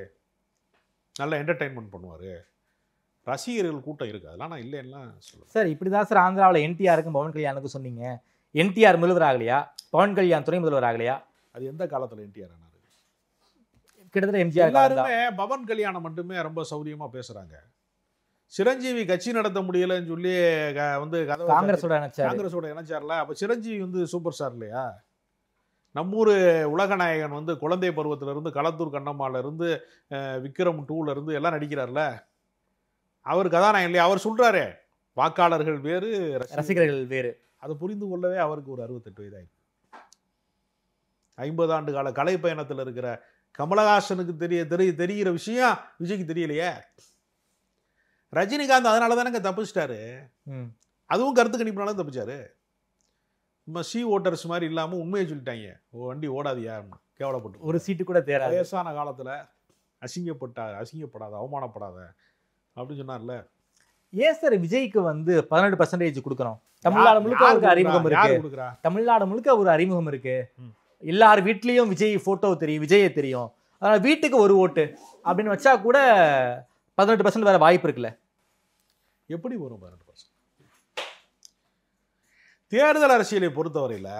நல்லா என்டர்டெயின்மெண்ட் பண்ணுவார், ரசிகர்கள் கூட்டம் இருக்குது, அதெல்லாம் நான் இல்லைன்னா சொல்லுவேன். சார் இப்படிதான் சார் ஆந்திராவில் என்டிஆருக்கும் பவன் கல்யாணுக்கும் சொன்னீங்க. என்டிஆர் முதல்வர் ஆகலையா, பவன் கல்யாண் துணை முதல்வர் ஆகலையா? அது எந்த காலத்தில் என்டிஆர் ஆனாரு? கிட்டத்தட்ட எம்ஜிஆர். எல்லாருமே பவன் கல்யாணம் மட்டுமே ரொம்ப சௌரியமாக பேசுகிறாங்க. சிரஞ்சீவி கட்சி நடத்த முடியலன்னு சொல்லி வந்து காங்கிரஸோட இணைச்சார்ல. அப்போ சிரஞ்சீவி வந்து சூப்பர் ஸ்டார் இல்லையா? நம்மூர் உலகநாயகன் வந்து குழந்தை பருவத்திலிருந்து களத்தூர் கண்ணம்மாவிலிருந்து விக்ரம் 2 எல்லாம் நடிக்கிறார்ல, அவர் கதாநாயகன் இல்லையா? அவர் சொல்றாரு வாக்காளர்கள் வேறு ரசிகர்கள் வேறு. அதை புரிந்து கொள்ளவே அவருக்கு ஒரு 68 வயதாயிருக்கு. 50 ஆண்டு கால கலை பயணத்தில் இருக்கிற கமலஹாசனுக்கு தெரிகிற விஷயம் விஜய்க்கு தெரியலையே. ரஜினிகாந்த் அதனால தானே தப்பிச்சிட்டாரு. அதுவும் கருத்து கணிப்புனாலும் தப்பிச்சாரு. நம்ம சி ஓட்டர்ஸ் மாதிரி இல்லாமல் உண்மையை சொல்லிட்டாங்க, வண்டி ஓடாதியா, கேவலப்பட்டு ஒரு சீட்டு கூட தேராது, வயசான காலத்தில் அசிங்கப்படாத அவமானப்படாத அப்படின்னு சொன்னார்ல. ஏன் சார் விஜய்க்கு வந்து 18% கொடுக்கணும்? தமிழ்நாடு முழுக்க அவருக்கு அறிமுகம் இருக்கு, தமிழ்நாடு முழுக்க ஒரு அறிமுகம் இருக்கு, எல்லார் வீட்லயும் விஜய் போட்டோ தெரியும், விஜயை தெரியும், அதனால வீட்டுக்கு ஒரு ஓட்டு அப்படின்னு வச்சா கூட 18% வேற வாய்ப்பு இருக்குல்ல. எப்படி வரும் 18%? தேர்தல் அரசியலை பொறுத்தவரையில்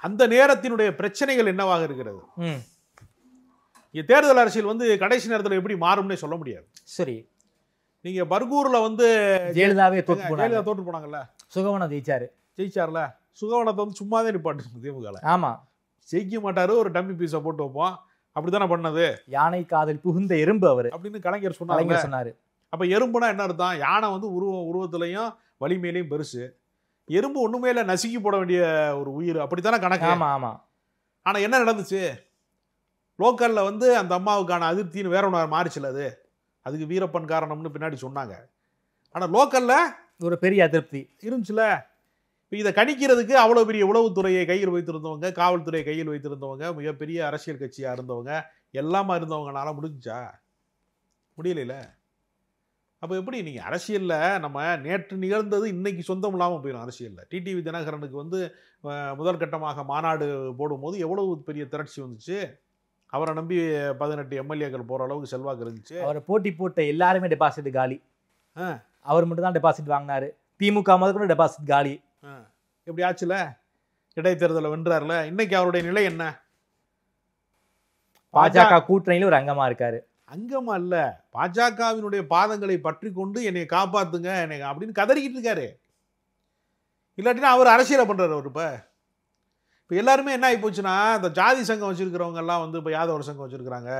அந்த நேரத்தினுடைய பிரச்சனைகள் என்னவாக இருக்கிறது? தேர்தல் அரசியல் வந்து கடைசி நேரத்தில் எப்படி மாறும்னே சொல்ல முடியாது. சரி, நீங்க பர்கூர்ல வந்து ஜெயலலிதாவே தோற்று போனாங்கல்ல, சுகவனம் ஜெயிச்சார்ல. சுகவனத்தை வந்து சும்மாவே நிப்பாட்டு திமுக. ஆமா, ஜெயிக்க மாட்டாரு, ஒரு டம்மி பீஸை போட்டு வைப்போம், அப்படித்தானே பண்ணது. யானை காதில் புகுந்த எறும்பு அவர் அப்படின்னு கலைஞர் சொன்னாரு. அப்ப எறும்புனா என்ன அர்த்தம்? யானை வந்து உருவத்திலையும் வலிமையிலையும் பெருசு, எறும்பு ஒண்ணுமே இல்லை, நசுக்கி போட வேண்டிய ஒரு உயிர், அப்படித்தானே கணக்கு. ஆமா ஆமா. ஆனா என்ன நடந்துச்சு? லோக்கல்ல வந்து அந்த அம்மாவுக்கான அதிருப்தின்னு வேற ஒன்று மாறிச்சுல, அதுக்கு வீரப்பன் காரணம்னு பின்னாடி சொன்னாங்க. ஆனா லோக்கல்ல ஒரு பெரிய அதிருப்தி இருந்துச்சுல. இதை கணிக்கிறதுக்கு அவ்வளோ பெரிய உளவுத்துறையை கையில் வைத்திருந்தவங்க, காவல்துறையை கையில் வைத்திருந்தவங்க, மிகப்பெரிய அரசியல் கட்சியாக இருந்தவங்க, எல்லாமா இருந்தவங்கனால முடிஞ்சா? முடியல. அப்போ எப்படி நீங்கள் அரசியலில் நம்ம நேற்று நிகழ்ந்தது இன்னைக்கு சொந்தம் இல்லாமல் போயிடும். அரசியலில் டிடிவி தினகரனுக்கு வந்து முதல் கட்டமாக மாநாடு போடும்போது எவ்வளவு பெரிய திரட்சி வந்துச்சு, அவரை நம்பி 18 எம்எல்ஏக்கள் போகிற அளவுக்கு செல்வாக்கு இருந்துச்சு. அவரை போட்டி போட்ட எல்லாருமே டெபாசிட் காலி, அவர் மட்டும் தான் டெபாசிட் வாங்கினாரு. திமுக முதல் கூட டெபாசிட் காலி. எப்படி ஆச்சுல? இடைத்தேர்தலில் வென்றார்ல. இன்னைக்கு அவருடைய நிலை என்ன? பாஜக கூட்டணியில ஒரு அங்கமா இருக்காரு. அங்கமா இல்ல, பாஜகவினுடைய பாதங்களை பற்றி கொண்டு என்னை காப்பாத்துங்க என்னை அப்படின்னு கதறிக்கிட்டு இருக்காரு. இல்லாட்டினா அவர் அரசியலை பண்றாரு. அவர் இப்போ எல்லாருமே என்ன ஆகி போச்சுன்னா, இந்த ஜாதி சங்கம் வச்சிருக்கிறவங்க எல்லாம் வந்து இப்போ யாதவர் சங்கம் வச்சிருக்காங்க,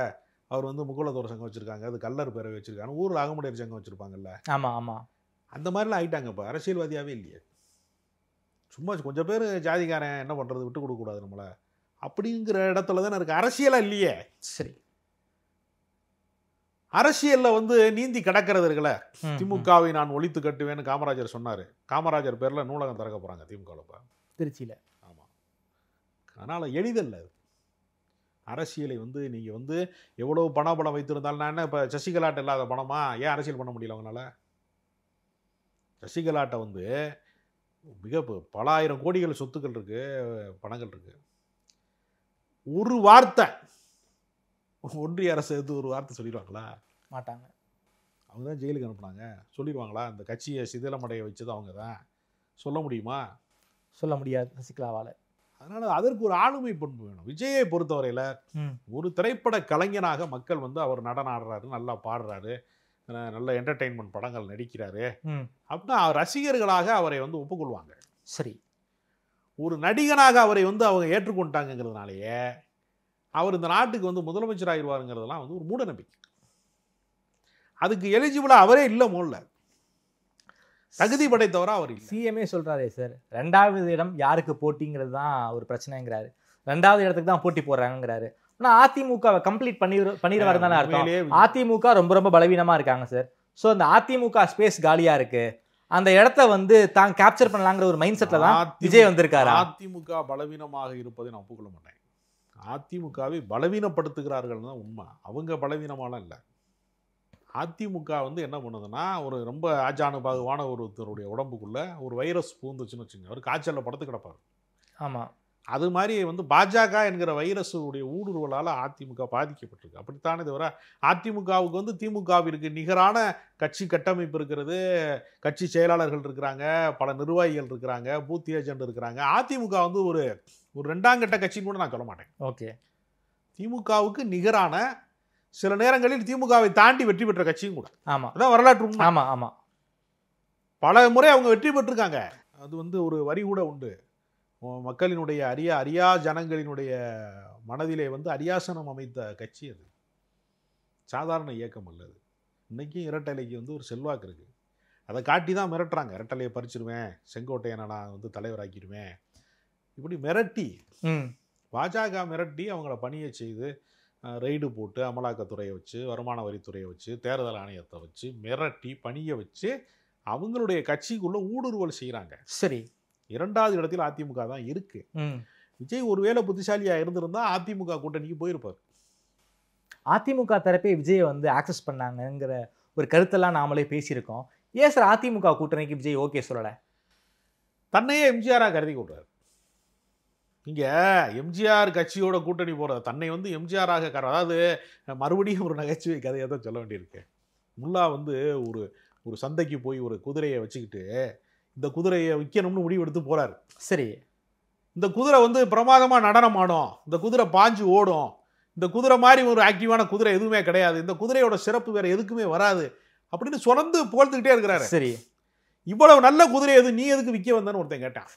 அவர் வந்து முக்குலத்தோர் சங்கம் வச்சிருக்காங்க, அது கல்லர் பேரவை வச்சிருக்காங்க, ஊரில் அகமுடையர் சங்கம் வச்சிருப்பாங்கல்ல. ஆமா ஆமா, அந்த மாதிரிலாம் ஆயிட்டாங்க. இப்போ அரசியல்வாதியாவே இல்லையே. சும்மா கொஞ்சம் பேர் ஜாதிக்காரன் என்ன பண்றது, விட்டு கொடுக்க கூடாது நம்மள அப்படிங்கிற இடத்துல தானே இருக்கு. அரசியலா இல்லையே. சரி, அரசியல்ல வந்து நீந்தி கிடக்கிறது இருக்குல்ல. திமுகவை நான் ஒழித்து கட்டுவேன்னு காமராஜர் சொன்னாரு. காமராஜர் பேர்ல நூலகம் திறக்க போறாங்க திமுக திருச்சியில. ஆமா, அதனால எளிதல்ல அரசியலை வந்து நீங்க வந்து எவ்வளவு பணபலம் வைத்திருந்தாலும், நான் என்ன இப்ப சசிகலாட்ட இல்லாத பணமா, ஏன் அரசியல் பண்ண முடியல அவங்களால? சசிகலாட்ட வந்து மிக பல ஆயிரம் கோடிகள் சொத்துக்கள் இருக்கு, பணங்கள் இருக்கு. ஒரு வார்த்தை ஒன்றிய அரசு எடுத்து ஒரு வார்த்தை சொல்லிடுவாங்களா? மாட்டாங்க. அவங்க தான் ஜெயிலுக்கு அனுப்புனாங்க. சொல்லிடுவாங்களா? அந்த கட்சியை சிதிலமடைய வச்சது அவங்க தான். சொல்ல முடியுமா? சொல்ல முடியாது சசிகலாவால. அதனால அதற்கு ஒரு ஆளுமை பண்பு வேணும். விஜயை பொறுத்தவரையில ஒரு திரைப்பட கலைஞனாக மக்கள் வந்து அவர் நடனம் ஆடுறாரு, நல்லா பாடுறாரு, நல்ல என்டர்டெயின்மெண்ட் படங்கள் நடிக்கிறாரு அப்படின்னா ரசிகர்களாக அவரை வந்து ஒப்புக்கொள்வாங்க. சரி, ஒரு நடிகனாக அவரை வந்து அவங்க ஏற்றுக்கொண்டாங்கிறதுனாலேயே அவர் இந்த நாட்டுக்கு வந்து முதலமைச்சர் ஆகிடுவாருங்கிறதெல்லாம் வந்து ஒரு மூட நம்பிக்கை. அதுக்கு எலிஜிபிளா அவரே இல்லை, முதல்ல தகுதி படைத்தவரா அவர் இல்லை. சிஎம்ஏ சொல்றாரே சார், 2வது இடம் யாருக்கு போட்டிங்கிறது தான் ஒரு பிரச்சனைங்கிறாரு. 2வது இடத்துக்கு தான் போட்டி போடுறாங்கிறாரு. ஆனால் அதிமுகவை கம்ப்ளீட் பண்ணிடுவாரு தானே அர்த்தம். அதிமுக ரொம்ப ரொம்ப பலவீனமா இருக்காங்க சார். ஸோ அந்த அதிமுக ஸ்பேஸ் காலியா இருக்கு, அந்த இடத்த வந்து தான் கேப்சர் பண்ணலாங்கிற ஒரு மைண்ட் செட்ல தான் விஜய் வந்திருக்காரு. அதிமுக பலவீனமாக இருப்பதை நான் ஒப்புக்கொள்ள மாட்டேன். அதிமுகவை பலவீனப்படுத்துகிறார்கள் தான் உண்மை. அவங்க பலவீனமாலாம் இல்லை. அதிமுக வந்து என்ன பண்ணுதுன்னா, ஒரு ரொம்ப ஆஜானுபாகுவான ஒருத்தருடைய உடம்புக்குள்ள ஒரு வைரஸ் பூந்துச்சுன்னு வச்சுங்க, அவர் காய்ச்சலில் படுத்து கிடப்பார். ஆமாம், அது மாதிரி வந்து பாஜக என்கிற வைரஸுடைய ஊடுருவலால் அதிமுக பாதிக்கப்பட்டிருக்கு. அப்படித்தானே தவிர அதிமுகவுக்கு வந்து திமுகவிற்கு நிகரான கட்சி கட்டமைப்பு இருக்கிறது, கட்சி செயலாளர்கள் இருக்கிறாங்க, பல நிர்வாகிகள் இருக்கிறாங்க, பூத் ஏஜென்ட் இருக்கிறாங்க. அதிமுக வந்து ஒரு 2ஆம் கட்ட கட்சின்னு கூட நான் சொல்ல மாட்டேன். ஓகே, திமுகவுக்கு நிகரான, சில நேரங்களில் திமுகவை தாண்டி வெற்றி பெற்ற கட்சியும் கூட. ஆமாம், அதான் வரலாற்று உண்மை. ஆமாம் ஆமாம், பல முறை அவங்க வெற்றி பெற்றிருக்காங்க. அது வந்து ஒரு வரி கூட உண்டு, மக்களினுடைய அரியா ஜனங்களினுடைய மனதிலே வந்து அரியாசனம் அமைத்த கட்சி அது. சாதாரண இயக்கம் அல்லது. இன்னைக்கும் இரட்டலைக்கு வந்து ஒரு செல்வாக்கு இருக்கு. அதை காட்டி தான் மிரட்டுறாங்க. இரட்டலையை பறிச்சிருவேன், செங்கோட்டையனை நான் வந்து தலைவராக்கிடுவேன், இப்படி மிரட்டி பாஜக மிரட்டி அவங்கள பணியை செய்து ரெய்டு போட்டு அமலாக்கத்துறையை வச்சு, வருமான வரித்துறையை வச்சு, தேர்தல் ஆணையத்தை வச்சு மிரட்டி பணியை வச்சு அவங்களுடைய கட்சிக்குள்ள ஊடுருவல் செய்கிறாங்க. சரி, 2வது இடத்தில் அதிமுக தான் இருக்கு. விஜய் ஒருவேளை புத்திசாலியா இருந்திருந்தா அதிமுக கூட்டணிக்கு போயிருப்பார். அதிமுக தரப்பே விஜயை வந்து ஆக்சஸ் பண்ணாங்கிற ஒரு கருத்தெல்லாம் நாமளே பேசியிருக்கோம். ஏன் சார் அதிமுக கூட்டணிக்கு விஜய் ஓகே சொல்லலை? தன்னையே எம்ஜிஆராக கருதி கொள்றாரு. இங்க எம்ஜிஆர் கட்சியோட கூட்டணி போறது, தன்னை வந்து எம்ஜிஆராக அதாவது மறுபடியும் ஒரு நகைச்சுவை கதையை தான் சொல்ல வேண்டியிருக்கு. முல்லா வந்து ஒரு சந்தைக்கு போய் ஒரு குதிரையை வச்சுக்கிட்டு இந்த குதிரையை விற்கணும்னு முடிவு எடுத்து போறாரு. சரி, இந்த குதிரை வந்து பிரமாதமா நடனம் ஆடும், இந்த குதிரை பாஞ்சு ஓடும், இந்த குதிரை மாதிரி ஒரு ஆக்டிவான குதிரை எதுவுமே கிடையாது, இந்த குதிரையோட சிறப்பு வேற எதுக்குமே வராது அப்படின்னு சொலந்து புகழ்ந்துக்கிட்டே இருக்கிறாரு. சரி, இவ்வளவு நல்ல குதிரை எது, நீ எதுக்கு விற்க வந்தன்னு ஒருத்தன் கேட்டான்.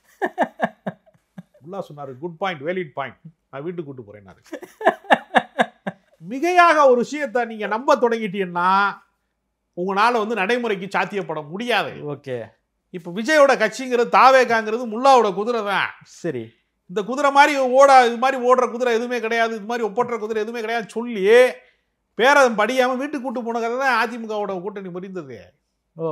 முல்லா சொன்னாரு, குட் பாயிண்ட், வேலிட் பாயிண்ட், நான் வீட்டுக்கு கூட்டு போறேன்னாரு. மிகையாக ஒரு விஷயத்தை நீங்க நம்ப தொடங்கிட்டீங்கன்னா உங்களால வந்து நடைமுறைக்கு சாத்தியப்பட முடியாது. ஓகே, இப்ப விஜயோட கட்சிங்கிறது தாவேகாங்கிறது முல்லாவோட குதிரை தான். சரி, இந்த குதிரை மாதிரி இது மாதிரி ஓடுற குதிரை எதுவுமே கிடையாது, இது மாதிரி ஒப்பற்ற குதிரை எதுவுமே கிடையாது சொல்லி பேரம் படியாம வீட்டுக்கு கூட்டு போன கதை தான் அதிமுகவோட கூட்டணி முறிந்தது. ஓ,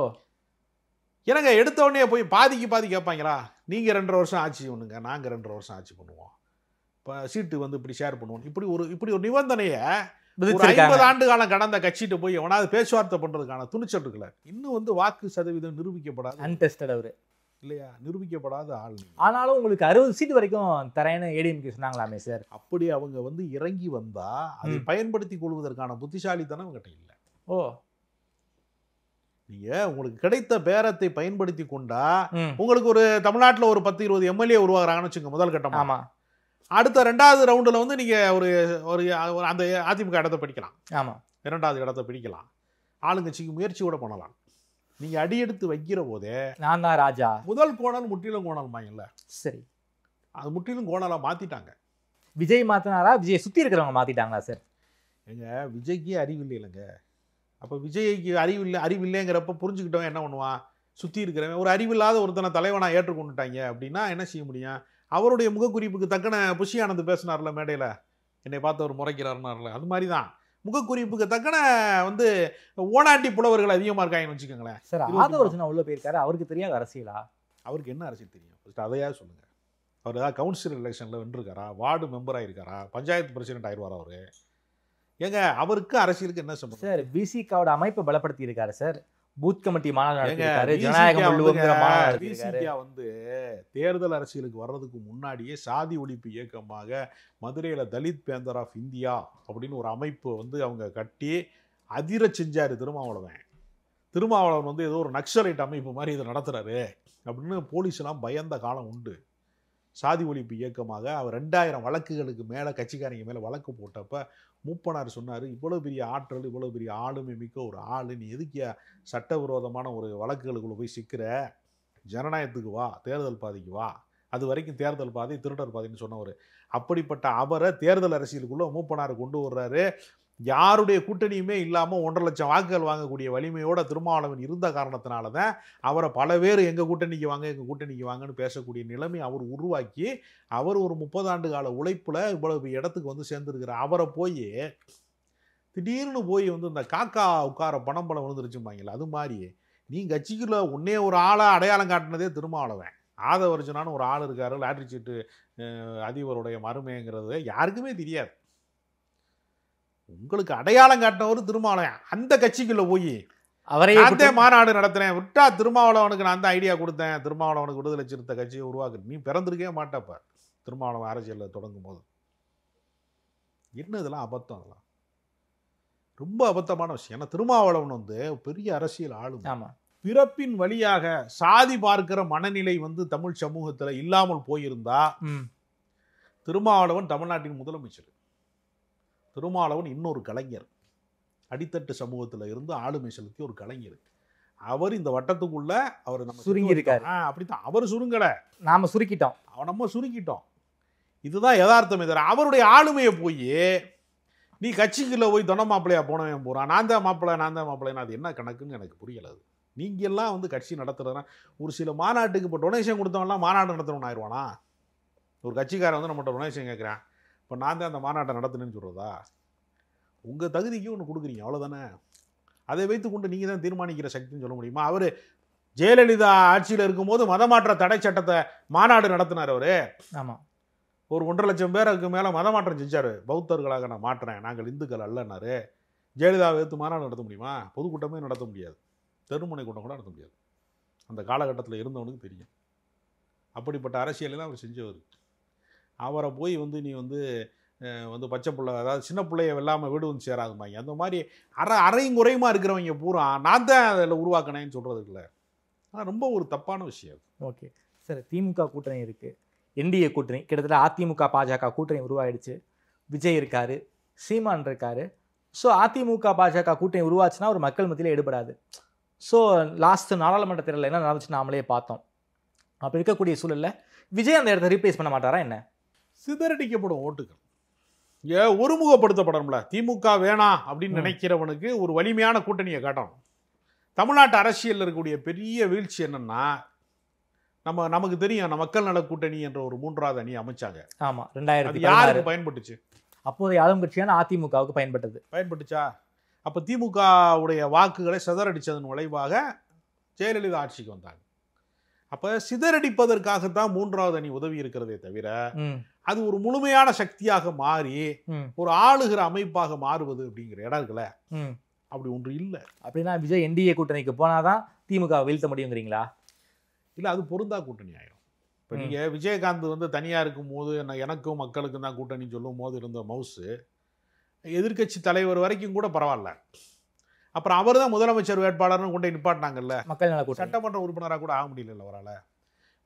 எனக்கு எடுத்த உடனே போய் பாதிக்கு கேட்பாங்களா? நீங்க 2.5 வருஷம் ஆட்சி பண்ணுங்க, நாங்க 2.5 வருஷம் ஆட்சி பண்ணுவோம், இப்போ சீட்டு வந்து இப்படி ஷேர் பண்ணுவோம், இப்படி ஒரு நிபந்தனையை 50 ஆண்டு காலம் கடந்த கட்சிட்டு போய் எவனாவது பேச்சுவார்த்தை பண்றதுக்கான துணிச்சல் இருக்குல்ல. இன்னும் வந்து வாக்கு சதவீதம் நிரூபிக்கப்படாது, அன்டெஸ்டட் அவரு இல்லையா, நிரூபிக்கப்படாத ஆள். ஆனாலும் உங்களுக்கு 60 சீட் வரைக்கும் தரேன்னு ஏடிஎம்கே சொன்னாங்களாமே சார். அப்படி அவங்க வந்து இறங்கி வந்தா அதை பயன்படுத்தி கொள்வதற்கான புத்திசாலித்தனம் அவங்ககிட்ட இல்லை. ஓ, நீங்க உங்களுக்கு கிடைத்த பேரத்தை பயன்படுத்தி கொண்டா உங்களுக்கு ஒரு தமிழ்நாட்டில் ஒரு 10-20 எம்எல்ஏ உருவாகிறாங்கன்னு வச்சுங்க முதல் கட்டமா. ஆமா, அடுத்த 2வது ரவுண்டில் வந்து நீங்க ஒரு அந்த அதிமுக இடத்தை படிக்கலாம். ஆமா, 2வது இடத்தை பிடிக்கலாம், ஆளுங்கட்சிக்கு முயற்சி கூட பண்ணலாம். நீங்கள் அடி எடுத்து வைக்கிற போதே நான் தான் ராஜா, முதல் கோணல் முற்றிலும் கோணல்மாங்கல்ல, சரி அது முற்றிலும் கோணலாக மாற்றிட்டாங்க. விஜய் மாத்தினாரா, விஜய் சுற்றி இருக்கிறவங்க மாற்றிட்டாங்களா சார்? எங்க விஜய்க்கு அறிவில்லை இல்லைங்க. அப்போ விஜய்க்கு அறிவில்லைங்கிறப்ப புரிஞ்சுக்கிட்டவன் என்ன பண்ணுவான், சுற்றி இருக்கிறவன் ஒரு அறிவில்லாத ஒருத்தனை தலைவனாக ஏற்றுக்கொண்டுட்டாங்க அப்படின்னா என்ன செய்ய முடியும்? அவருடைய முகக்குறிப்புக்கு தக்கன புஷி ஆனந்த் பேசினார்ல மேடையில், என்னை பார்த்து அவர் முறைக்கிறாருனார்ல, அது மாதிரி தான் முகக்குறிப்புக்கு தக்கன வந்து ஓனாண்டி புலவர்கள் அதிகமாக இருக்காங்கன்னு வச்சுக்கோங்களேன். சார் ஆதவர்ஜுனா உள்ள போயிருக்காரு, அவருக்கு தெரியாத அரசியலா? அவருக்கு என்ன அரசியல் தெரியும்? ஃபர்ஸ்ட் அதையாவது சொல்லுங்கள். அவர் ஏதாவது கவுன்சிலர் எலெக்ஷனில் வென்றிருக்காரா, வார்டு மெம்பர் ஆகிருக்காரா, பஞ்சாயத்து பிரசிடென்ட் ஆயிடுவாரா? அவர் ஏங்க அவருக்கு அரசியலுக்கு என்ன சம்பந்தம் சார்? பிசிகாவோட அமைப்பை பலப்படுத்தி இருக்காரு சார், பூத் கமிட்டி மாநாடு நடத்திருக்காரு, ஜனநாயகம் வள்ளுவங்கிற மாநாடு நடத்திருக்காரு. வந்து தேர்தல் அரசியலுக்கு வர்றதுக்கு முன்னாடியே சாதி ஒழிப்பு இயக்கமாக மதுரையில் தலித் பேந்தர் ஆஃப் இந்தியா அப்படின்னு ஒரு அமைப்பு வந்து அவங்க கட்டி அதிர செஞ்சார் திருமாவளவன். திருமாவளவன் வந்து ஏதோ ஒரு நக்சலைட் அமைப்பு மாதிரி இதை நடத்துறாரு அப்படின்னு போலீஸ்லாம் பயந்த காலம் உண்டு. சாதி ஒழிப்பு இயக்கமாக அவர் 2000 வழக்குகளுக்கு மேலே கட்சிக்காரங்க மேலே வழக்கு போட்டப்ப மூப்பனார் சொன்னார், இவ்வளோ பெரிய ஆற்றல், இவ்வளோ பெரிய ஆளுமை மிக்க ஒரு ஆள், நீ எதுக்கியா சட்டவிரோதமான ஒரு வழக்குகளுக்குள்ளே போய் சிக்கிற, ஜனநாயகத்துக்கு வா, தேர்தல் பாதைக்கு வா, அது வரைக்கும் தேர்தல் பாதை திருடர் பாதைன்னு சொன்னவர். அப்படிப்பட்ட அவரை தேர்தல் அரசியலுக்குள்ளே மூப்பனார் கொண்டு வர்றாரு. யாருடைய கூட்டணியுமே இல்லாமல் 1.5 லட்சம் வாக்குகள் வாங்கக்கூடிய வலிமையோட திருமாவளவன் இருந்த காரணத்தினால தான் அவரை பல பேர் எங்கள் கூட்டணிக்கு வாங்க, எங்கள் கூட்டணிக்கு வாங்கன்னு பேசக்கூடிய நிலைமை அவர் உருவாக்கி, அவர் ஒரு 30 ஆண்டு கால உழைப்பில் இவ்வளவு இடத்துக்கு வந்து சேர்ந்துருக்கிற அவரை போய் திடீர்னு போய் வந்து இந்த காக்கா உட்கார பணம் விழுந்துருச்சுப்பாங்கல்ல, அது மாதிரி நீ கட்சிக்குள்ள ஒன்னே ஒரு ஆளை அடையாளம் காட்டினதே திருமாவளவன். ஆதவர்ஜுனான்னு ஒரு ஆள் இருக்காரு, லாட்ரி சீட்டு அதிபருடைய மருமைங்கிறது யாருக்குமே தெரியாது. உங்களுக்கு அடையாளம் காட்டினவர் திருமாவளவன். அந்த கட்சிக்குள்ள போய் அவரே மாநாடு நடத்துறேன் விட்டா, திருமாவளவனுக்கு நான் தான் ஐடியா கொடுத்தேன், திருமாவளவனுக்கு விடுதலை சிறுத்தை கட்சியை உருவாக்கு, நீ பிறந்திருக்கே மாட்டப்ப திருமாவளவன் அரசியலில் தொடங்கும் போது. என்ன இதெல்லாம் அபத்தம், அதெல்லாம் ரொம்ப அபத்தமான விஷயம். ஏன்னா திருமாவளவன் வந்து பெரிய அரசியல் ஆளுமை. பிறப்பின் வழியாக சாதி பார்க்கிற மனநிலை வந்து தமிழ் சமூகத்தில் இல்லாமல் போயிருந்தா திருமாவளவன் தமிழ்நாட்டின் முதலமைச்சர். திருமாவளவன் இன்னொரு கலைஞர், அடித்தட்டு சமூகத்தில் இருந்து ஆளுமை செலுத்தி ஒரு கலைஞர். அவர் இந்த வட்டத்துக்குள்ள அவர் நம்ம சுருங்கி இருக்காரு. அப்படித்தான், அவர் சுருங்கலை, நாம சுருக்கிட்டோம், நம்ம சுருக்கிட்டோம். இதுதான் யதார்த்தமே தவிர அவருடைய ஆளுமையை போய் நீ கட்சிக்குள்ள போய் தொண மாப்பிள்ளையா போனவன் போகிறான், நான் தான் மாப்பிள்ளைன்னா அது என்ன கணக்குன்னு எனக்கு புரியலை. அது நீங்கள் எல்லாம் வந்து கட்சி நடத்துறதுனா ஒரு சில மாநாட்டுக்கு இப்போ டொனேஷன் கொடுத்தவங்கலாம் மாநாடு நடத்தணும்னு ஆயிடுவானா? ஒரு கட்சிக்காரன் வந்து நம்மகிட்ட டொனேஷன் கேட்குறேன், இப்போ நான் தான் அந்த மாநாட்டை நடத்துனேன்னு சொல்கிறதா? உங்கள் தகுதிக்கு ஒன்று கொடுக்குறீங்க, அவ்வளோதானே. அதை வைத்துக்கொண்டு நீங்கள் தான் தீர்மானிக்கிற சக்தின்னு சொல்ல முடியுமா? அவர் ஜெயலலிதா ஆட்சியில் இருக்கும்போது மதமாற்ற தடை சட்டத்தை மாநாடு நடத்தினார் அவர். ஆமாம், ஒரு 1.5 லட்சம் பேருக்கு மேலே மதமாற்றம் செஞ்சார். பௌத்தர்களாக நான் மாற்றுறேன், நாங்கள் இந்துக்கள் அல்லனாரு. ஜெயலலிதாவை எடுத்து மாநாடு நடத்த முடியுமா? பொதுக்கூட்டமே நடத்த முடியாது, தெருமுனை கூட்டம் கூட நடத்த முடியாது. அந்த காலகட்டத்தில் இருந்தவனுக்கு தெரியும். அப்படிப்பட்ட அரசியலெல்லாம் அவர் செஞ்சவர். அவரை போய் வந்து நீ வந்து பச்சை பிள்ளை, அதாவது சின்ன பிள்ளைய வெல்லாமல் வீடு வந்து சேராதுமாங்க, அந்த மாதிரி அரையும் குறையுமா இருக்கிறவங்க பூரா நான் தான் அதில் உருவாக்கினேன்னு சொல்கிறதுக்குல ஆனால் ரொம்ப ஒரு தப்பான விஷயம். ஓகே சார், திமுக கூட்டணி இருக்குது, என்டிஏ கூட்டணி, கிட்டத்தட்ட அதிமுக பாஜக கூட்டணி உருவாயிடுச்சு. விஜய் இருக்காரு, சீமான் இருக்காரு. ஸோ அதிமுக பாஜக கூட்டணி உருவாச்சுன்னா ஒரு மக்கள் மத்தியில் ஈடுபடாது. ஸோ லாஸ்ட்டு நாடாளுமன்ற தேர்தலில் என்ன நடந்துச்சு நாமளே பார்த்தோம். அப்படி இருக்கக்கூடிய சூழலில் விஜய் அந்த இடத்த ரீப்ளேஸ் பண்ண மாட்டாரா என்ன? சிதறடிக்கப்படும் ஓட்டுகள் ஒருமுகப்படுத்தப்படணும்ல. திமுக வேணாம் அப்படின்னு நினைக்கிறவனுக்கு ஒரு வலிமையான கூட்டணியை காட்டணும். தமிழ்நாட்டு அரசியலில் இருக்கக்கூடிய பெரிய வீழ்ச்சி என்னன்னா, நமக்கு தெரியும், நம்ம மக்கள் நல கூட்டணி என்ற ஒரு 3வது அணி அமைச்சாங்க. ஆமாம், 2016 யாருக்கு பயன்பட்டுச்சு? அப்போதைய ஆளும் கட்சியான அதிமுகவுக்கு பயன்பட்டுச்சா? அப்போ திமுகவுடைய வாக்குகளை சிதறடித்ததன் விளைவாக ஜெயலலிதா ஆட்சிக்கு வந்தாங்க. அப்போ சிதறடிப்பதற்காகத்தான் 3வது அணி உதவி இருக்கிறதே தவிர அது ஒரு முழுமையான சக்தியாக மாறி ஒரு ஆளுகிற அமைப்பாக மாறுவது அப்படிங்கிற இடம் இருக்குல்ல, அப்படி ஒன்று இல்லை. அப்படின்னா விஜய் என்டிஏ கூட்டணிக்கு போனாதான் திமுக வீழ்த்த முடியுங்கிறீங்களா? இல்லை, அது பொருந்தா கூட்டணி ஆயிடும். இப்போ நீங்கள் விஜயகாந்த் வந்து தனியாக இருக்கும் போது எனக்கும் மக்களுக்கும் தான் கூட்டணி சொல்லும் போது இருந்த மவுசு எதிர்கட்சி தலைவர் வரைக்கும் கூட பரவாயில்ல. அப்புறம் அவர் தான் முதலமைச்சர் வேட்பாளர்னு கொண்டு நிப்பாட்டினாங்கல்ல, மக்கள் நல கூட்டணி, சட்டமன்ற உறுப்பினராக கூட ஆக முடியல அவரால்.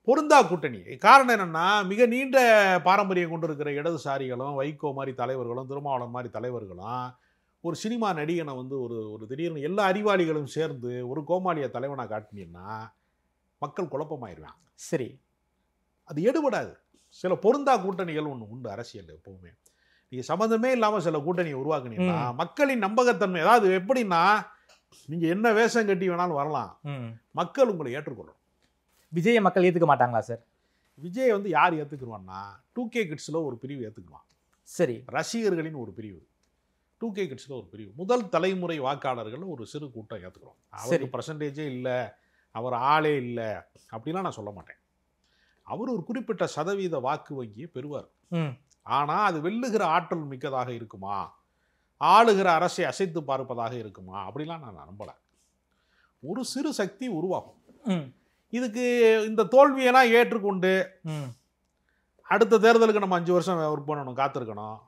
பொருந்தா கூட்டணி. காரணம் என்னன்னா, மிக நீண்ட பாரம்பரியம் கொண்டு இருக்கிற இடதுசாரிகளும் வைகோ மாதிரி தலைவர்களும் திருமாவளவன் மாதிரி தலைவர்களும் ஒரு சினிமா நடிகனை வந்து ஒரு திடீர்னு எல்லா அறிவாளிகளும் சேர்ந்து ஒரு கோமாளியை தலைவனாக காட்டினீங்கன்னா மக்கள் குழப்பமாயிருவான். சரி, அது எடுபடாது. சில பொருந்தா கூட்டணிகள் ஒன்று உண்டு அரசியல். எப்பவுமே நீங்கள் சம்மந்தமே இல்லாமல் சில கூட்டணியை உருவாக்குனீங்கன்னா மக்களின் நம்பகத்தன்மை, அதாவது எப்படின்னா நீங்கள் என்ன வேஷம் கட்டி வேணாலும் வரலாம், மக்கள் உங்களை ஏற்றுக்கொள்ளணும். விஜயை மக்கள் ஏற்றுக்க மாட்டாங்களா சார்? விஜய் வந்து யார் ஏற்றுக்குருவான்னா 2K கிட்ஸில் ஒரு பிரிவு ஏற்றுக்குவான். சரி, ரசிகர்களின் ஒரு பிரிவு, 2K கிட்ஸில் ஒரு பிரிவு, முதல் தலைமுறை வாக்காளர்கள் ஒரு சிறு கூட்டம் ஏற்றுக்கிறோம். அவருக்கு பர்சன்டேஜே இல்லை, அவர் ஆளே இல்லை அப்படிலாம் நான் சொல்ல மாட்டேன். அவர் ஒரு குறிப்பிட்ட சதவீத வாக்கு வங்கியை பெறுவார். ஆனால் அது வெல்லுகிற ஆற்றல் மிக்கதாக இருக்குமா, ஆளுகிற அரசை அசைத்து பார்ப்பதாக இருக்குமா அப்படிலாம் நான் நம்பலை. ஒரு சிறு சக்தி உருவாகும். இதுக்கு இந்த தோல்வியெல்லாம் ஏற்றுக்கொண்டு அடுத்த தேர்தலுக்கு நம்ம 5 வருஷம் ஒர்க் பண்ணணும், காத்திருக்கணும்,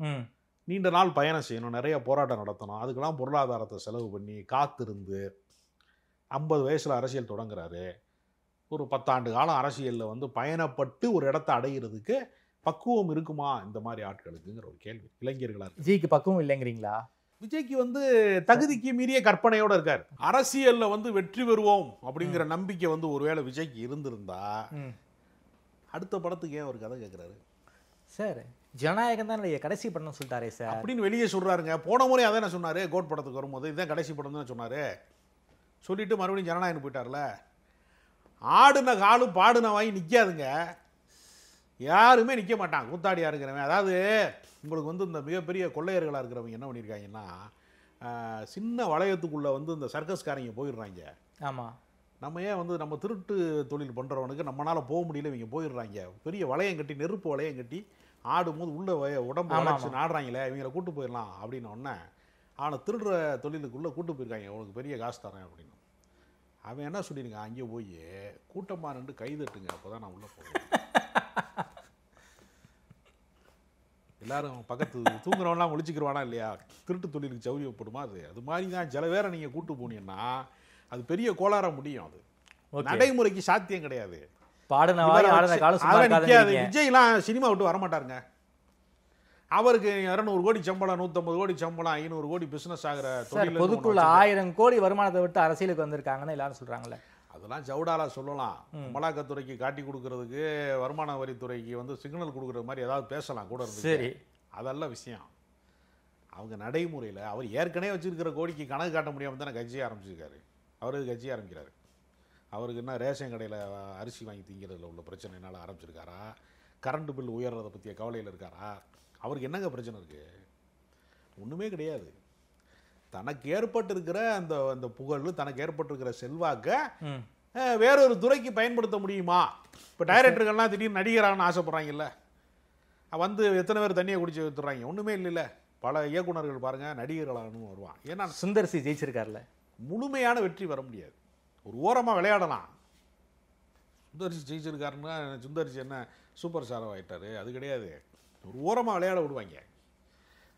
நீண்ட நாள் பயணம் செய்யணும், நிறைய போராட்டம் நடத்தணும், அதுக்கெல்லாம் பொருளாதாரத்தை செலவு பண்ணி காத்திருந்து 50 வயசில் அரசியல் தொடங்குறாரு. ஒரு 10 ஆண்டு காலம் அரசியலில் வந்து பயணப்பட்டு ஒரு இடத்த அடைகிறதுக்கு பக்குவம் இருக்குமா இந்த மாதிரி ஆட்களுக்குங்கிற ஒரு கேள்வி. இளைஞர்களாக விஜய்க்கு பக்குவம் இல்லைங்கிறீங்களா? விஜய்க்கு வந்து தகுதிக்கு மீறிய கற்பனையோடு இருக்கார். அரசியலில் வந்து வெற்றி பெறுவோம் அப்படிங்கிற நம்பிக்கை வந்து ஒருவேளை விஜய்க்கு இருந்திருந்தா அடுத்த படத்துக்கு ஏன் ஒரு கதை கேட்குறாரு சார்? ஜனநாயகம் தான் கடைசி படம் சொல்லிட்டாரே சார் அப்படின்னு வெளியே சொல்கிறாருங்க. போன முறை அதான் சொன்னார், கோட் படத்துக்கு வரும்போது இதுதான் கடைசி படம் தான் சொன்னார். சொல்லிவிட்டு மறுபடியும் ஜனநாயகம் போயிட்டார்ல. ஆடுன காலும் பாடுன வாங்கி நிற்காதுங்க, யாருமே நிற்க மாட்டான் கூத்தாடியாக இருக்கிறவன். அதாவது உங்களுக்கு வந்து இந்த மிகப்பெரிய கொள்ளையர்களாக இருக்கிறவங்க என்ன பண்ணியிருக்காங்கன்னா, சின்ன வளையத்துக்குள்ளே வந்து இந்த சர்க்கஸ்காரங்க போயிடுறாங்க. ஆமாம், நம்ம ஏன் வந்து நம்ம திருட்டு தொழில் பண்ணுறவனுக்கு நம்மளால் போக முடியல, இவங்க போயிடுறாங்க. பெரிய வளையம் கட்டி, நெருப்பு வளையம் கட்டி ஆடும்போது உள்ள உடம்பு வளைச்சு ஆடுறாங்களே, இவங்களை கூட்டு போயிடலாம் அப்படின்னு ஒன்று அவனை திருடுற தொழிலுக்குள்ளே கூட்டு போயிருக்காங்க. உனக்கு பெரிய காசு தரேன் அப்படின்னு. அவன் என்ன சொல்லியிருக்கான், அங்கே போய் கூட்டமாக நின்று கைதட்டுங்க, அப்போ தான் நான் உள்ளே போவேன். எல்லாரும் பக்கத்து தூங்குறவன்லாம் ஒழிச்சிக்கிறவானா இல்லையா, திருட்டு தொழிலுக்கு சௌரியப்படுமா? அது மாதிரி தான் சில பேரை நீங்கள் கூட்டு போனீங்கன்னா அது பெரிய கோளாற முடியும். அது நடைமுறைக்கு சாத்தியம் கிடையாது. விஜய்லாம் சினிமா விட்டு வரமாட்டாருங்க. அவருக்கு 200 கோடி சம்பளம், 150 கோடி சம்பளம், 500 கோடி பிசினஸ் ஆகிற தொழில், பொதுக்குள்ள 1000 கோடி வருமானத்தை விட்டு அரசியலுக்கு வந்திருக்காங்கன்னு எல்லாரும் சொல்றாங்களே. அதெல்லாம் ஜவுடாலா சொல்லலாம். அமலாக்கத்துறைக்கு காட்டி கொடுக்கறதுக்கு, வருமான வரித்துறைக்கு வந்து சிக்னல் கொடுக்குற மாதிரி ஏதாவது பேசலாம் கூட இருந்து. சரி, அதெல்லாம் விஷயம். அவங்க நடைமுறையில் அவர் ஏற்கனவே வச்சிருக்கிற கோடிக்கு கணக்கு காட்ட முடியாமல் தானே கட்சியை ஆரம்பிச்சிருக்காரு. அவருக்கு கட்சியை ஆரம்பிக்கிறாரு. அவருக்கு என்ன ரேஷன் கடையில் அரிசி வாங்கி திங்கிறதுல உள்ள பிரச்சனைனால ஆரம்பிச்சிருக்காரா, கரண்ட் பில் உயர்றதை பற்றிய கவலையில் இருக்காரா? அவருக்கு என்னங்க பிரச்சனை இருக்குது? ஒன்றுமே கிடையாது. தனக்கு ஏற்பட்டிருக்கிற அந்த அந்த புகழ், தனக்கு ஏற்பட்டிருக்கிற செல்வாக்கை வேறொரு துறைக்கு பயன்படுத்த முடியுமா? இப்போ டைரக்டர்கள்லாம் திடீர்னு நடிகரான்னு ஆசைப்படுறாங்கல்ல, வந்து எத்தனை பேர் தண்ணியை குடிச்சு வித்துறாங்க? ஒன்றுமே இல்லைல்ல. பல இயக்குநர்கள் பாருங்கள் நடிகர்களாகணும் வருவான். ஏன்னா சுந்தர்சி ஜெயிச்சிருக்காருல. முழுமையான வெற்றி வர முடியாது. ஒரு ஓரமாக விளையாடலாம். சுந்தர்சி ஜெயிச்சிருக்காருன்னா சுந்தர்சி என்ன சூப்பர் ஸ்டாராக ஆகிட்டாரு? அது கிடையாது. ஒரு ஓரமாக விளையாட விடுவாங்க.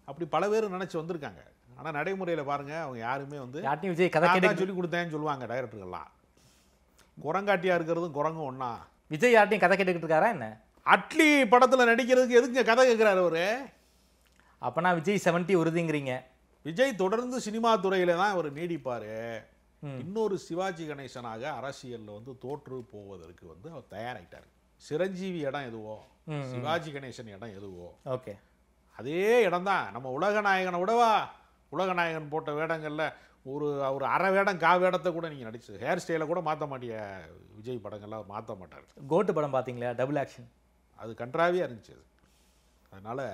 அப்படி பல பேர் நினச்சி வந்திருக்காங்க. ஆனால் நடைமுறையில் பாருங்கள், அவங்க யாருமே வந்து விஜய் கதை சொல்லி கொடுத்தேன்னு சொல்லுவாங்க டைரக்டர்கள்லாம். குரங்காட்டியாக இருக்கிறதும் குரங்கும் ஒன்றா. விஜய் யார்ட்டையும் கதை கேட்டுக்கிட்டு இருக்காரா என்ன? அட்லி படத்தில் நடிக்கிறதுக்கு எதுக்கு கதை கேட்குறாரு அவரு? அப்போனா விஜய் 70 உறுதிங்கிறீங்க. விஜய் தொடர்ந்து சினிமா துறையில் தான் அவர் நீடிப்பார். இன்னொரு சிவாஜி கணேசனாக அரசியலில் வந்து தோற்று போவதற்கு வந்து அவர் தயாராகிட்டார். சிரஞ்சீவி இடம் எதுவோ, சிவாஜி கணேசன் இடம் எதுவோ, ஓகே, அதே இடம் தான். நம்ம உலகநாயகனை விடவா, உலகநாயகன் போட்ட வேடங்களில் ஒரு அரை வேடம் கா வேடத்தை கூட நீங்கள் நடிச்சு ஹேர் ஸ்டைலை கூட மாற்ற மாட்டிய விஜய் படங்கள்லாம் மாற்ற மாட்டார். கோட்டு படம் பார்த்தீங்களா, டபுள் ஆக்ஷன், அது கன்றாவியாக இருந்துச்சு. அது அதனால்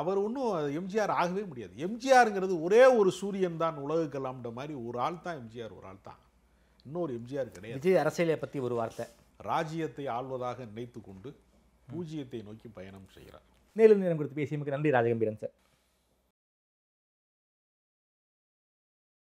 அவர் ஒன்றும் எம்ஜிஆர் ஆகவே முடியாது. எம்ஜிஆருங்கிறது ஒரே ஒரு சூரியன் தான் உலகுக்கெல்லாம்ன்ற மாதிரி ஒரு ஆள் தான் எம்ஜிஆர், ஒரு ஆள் தான். இன்னொரு எம்ஜிஆர் கிடையாது. விஜய் அரசியலை பற்றி ஒரு வார்த்தை. ராஜ்யத்தை ஆள்வதாக நினைத்து கொண்டு பூஜ்ஜியத்தை நோக்கி பயணம் செய்கிறார். மேலும் நேரம் கொடுத்து பேசியமைக்கு நன்றி ராஜகம்பீரன் சார்.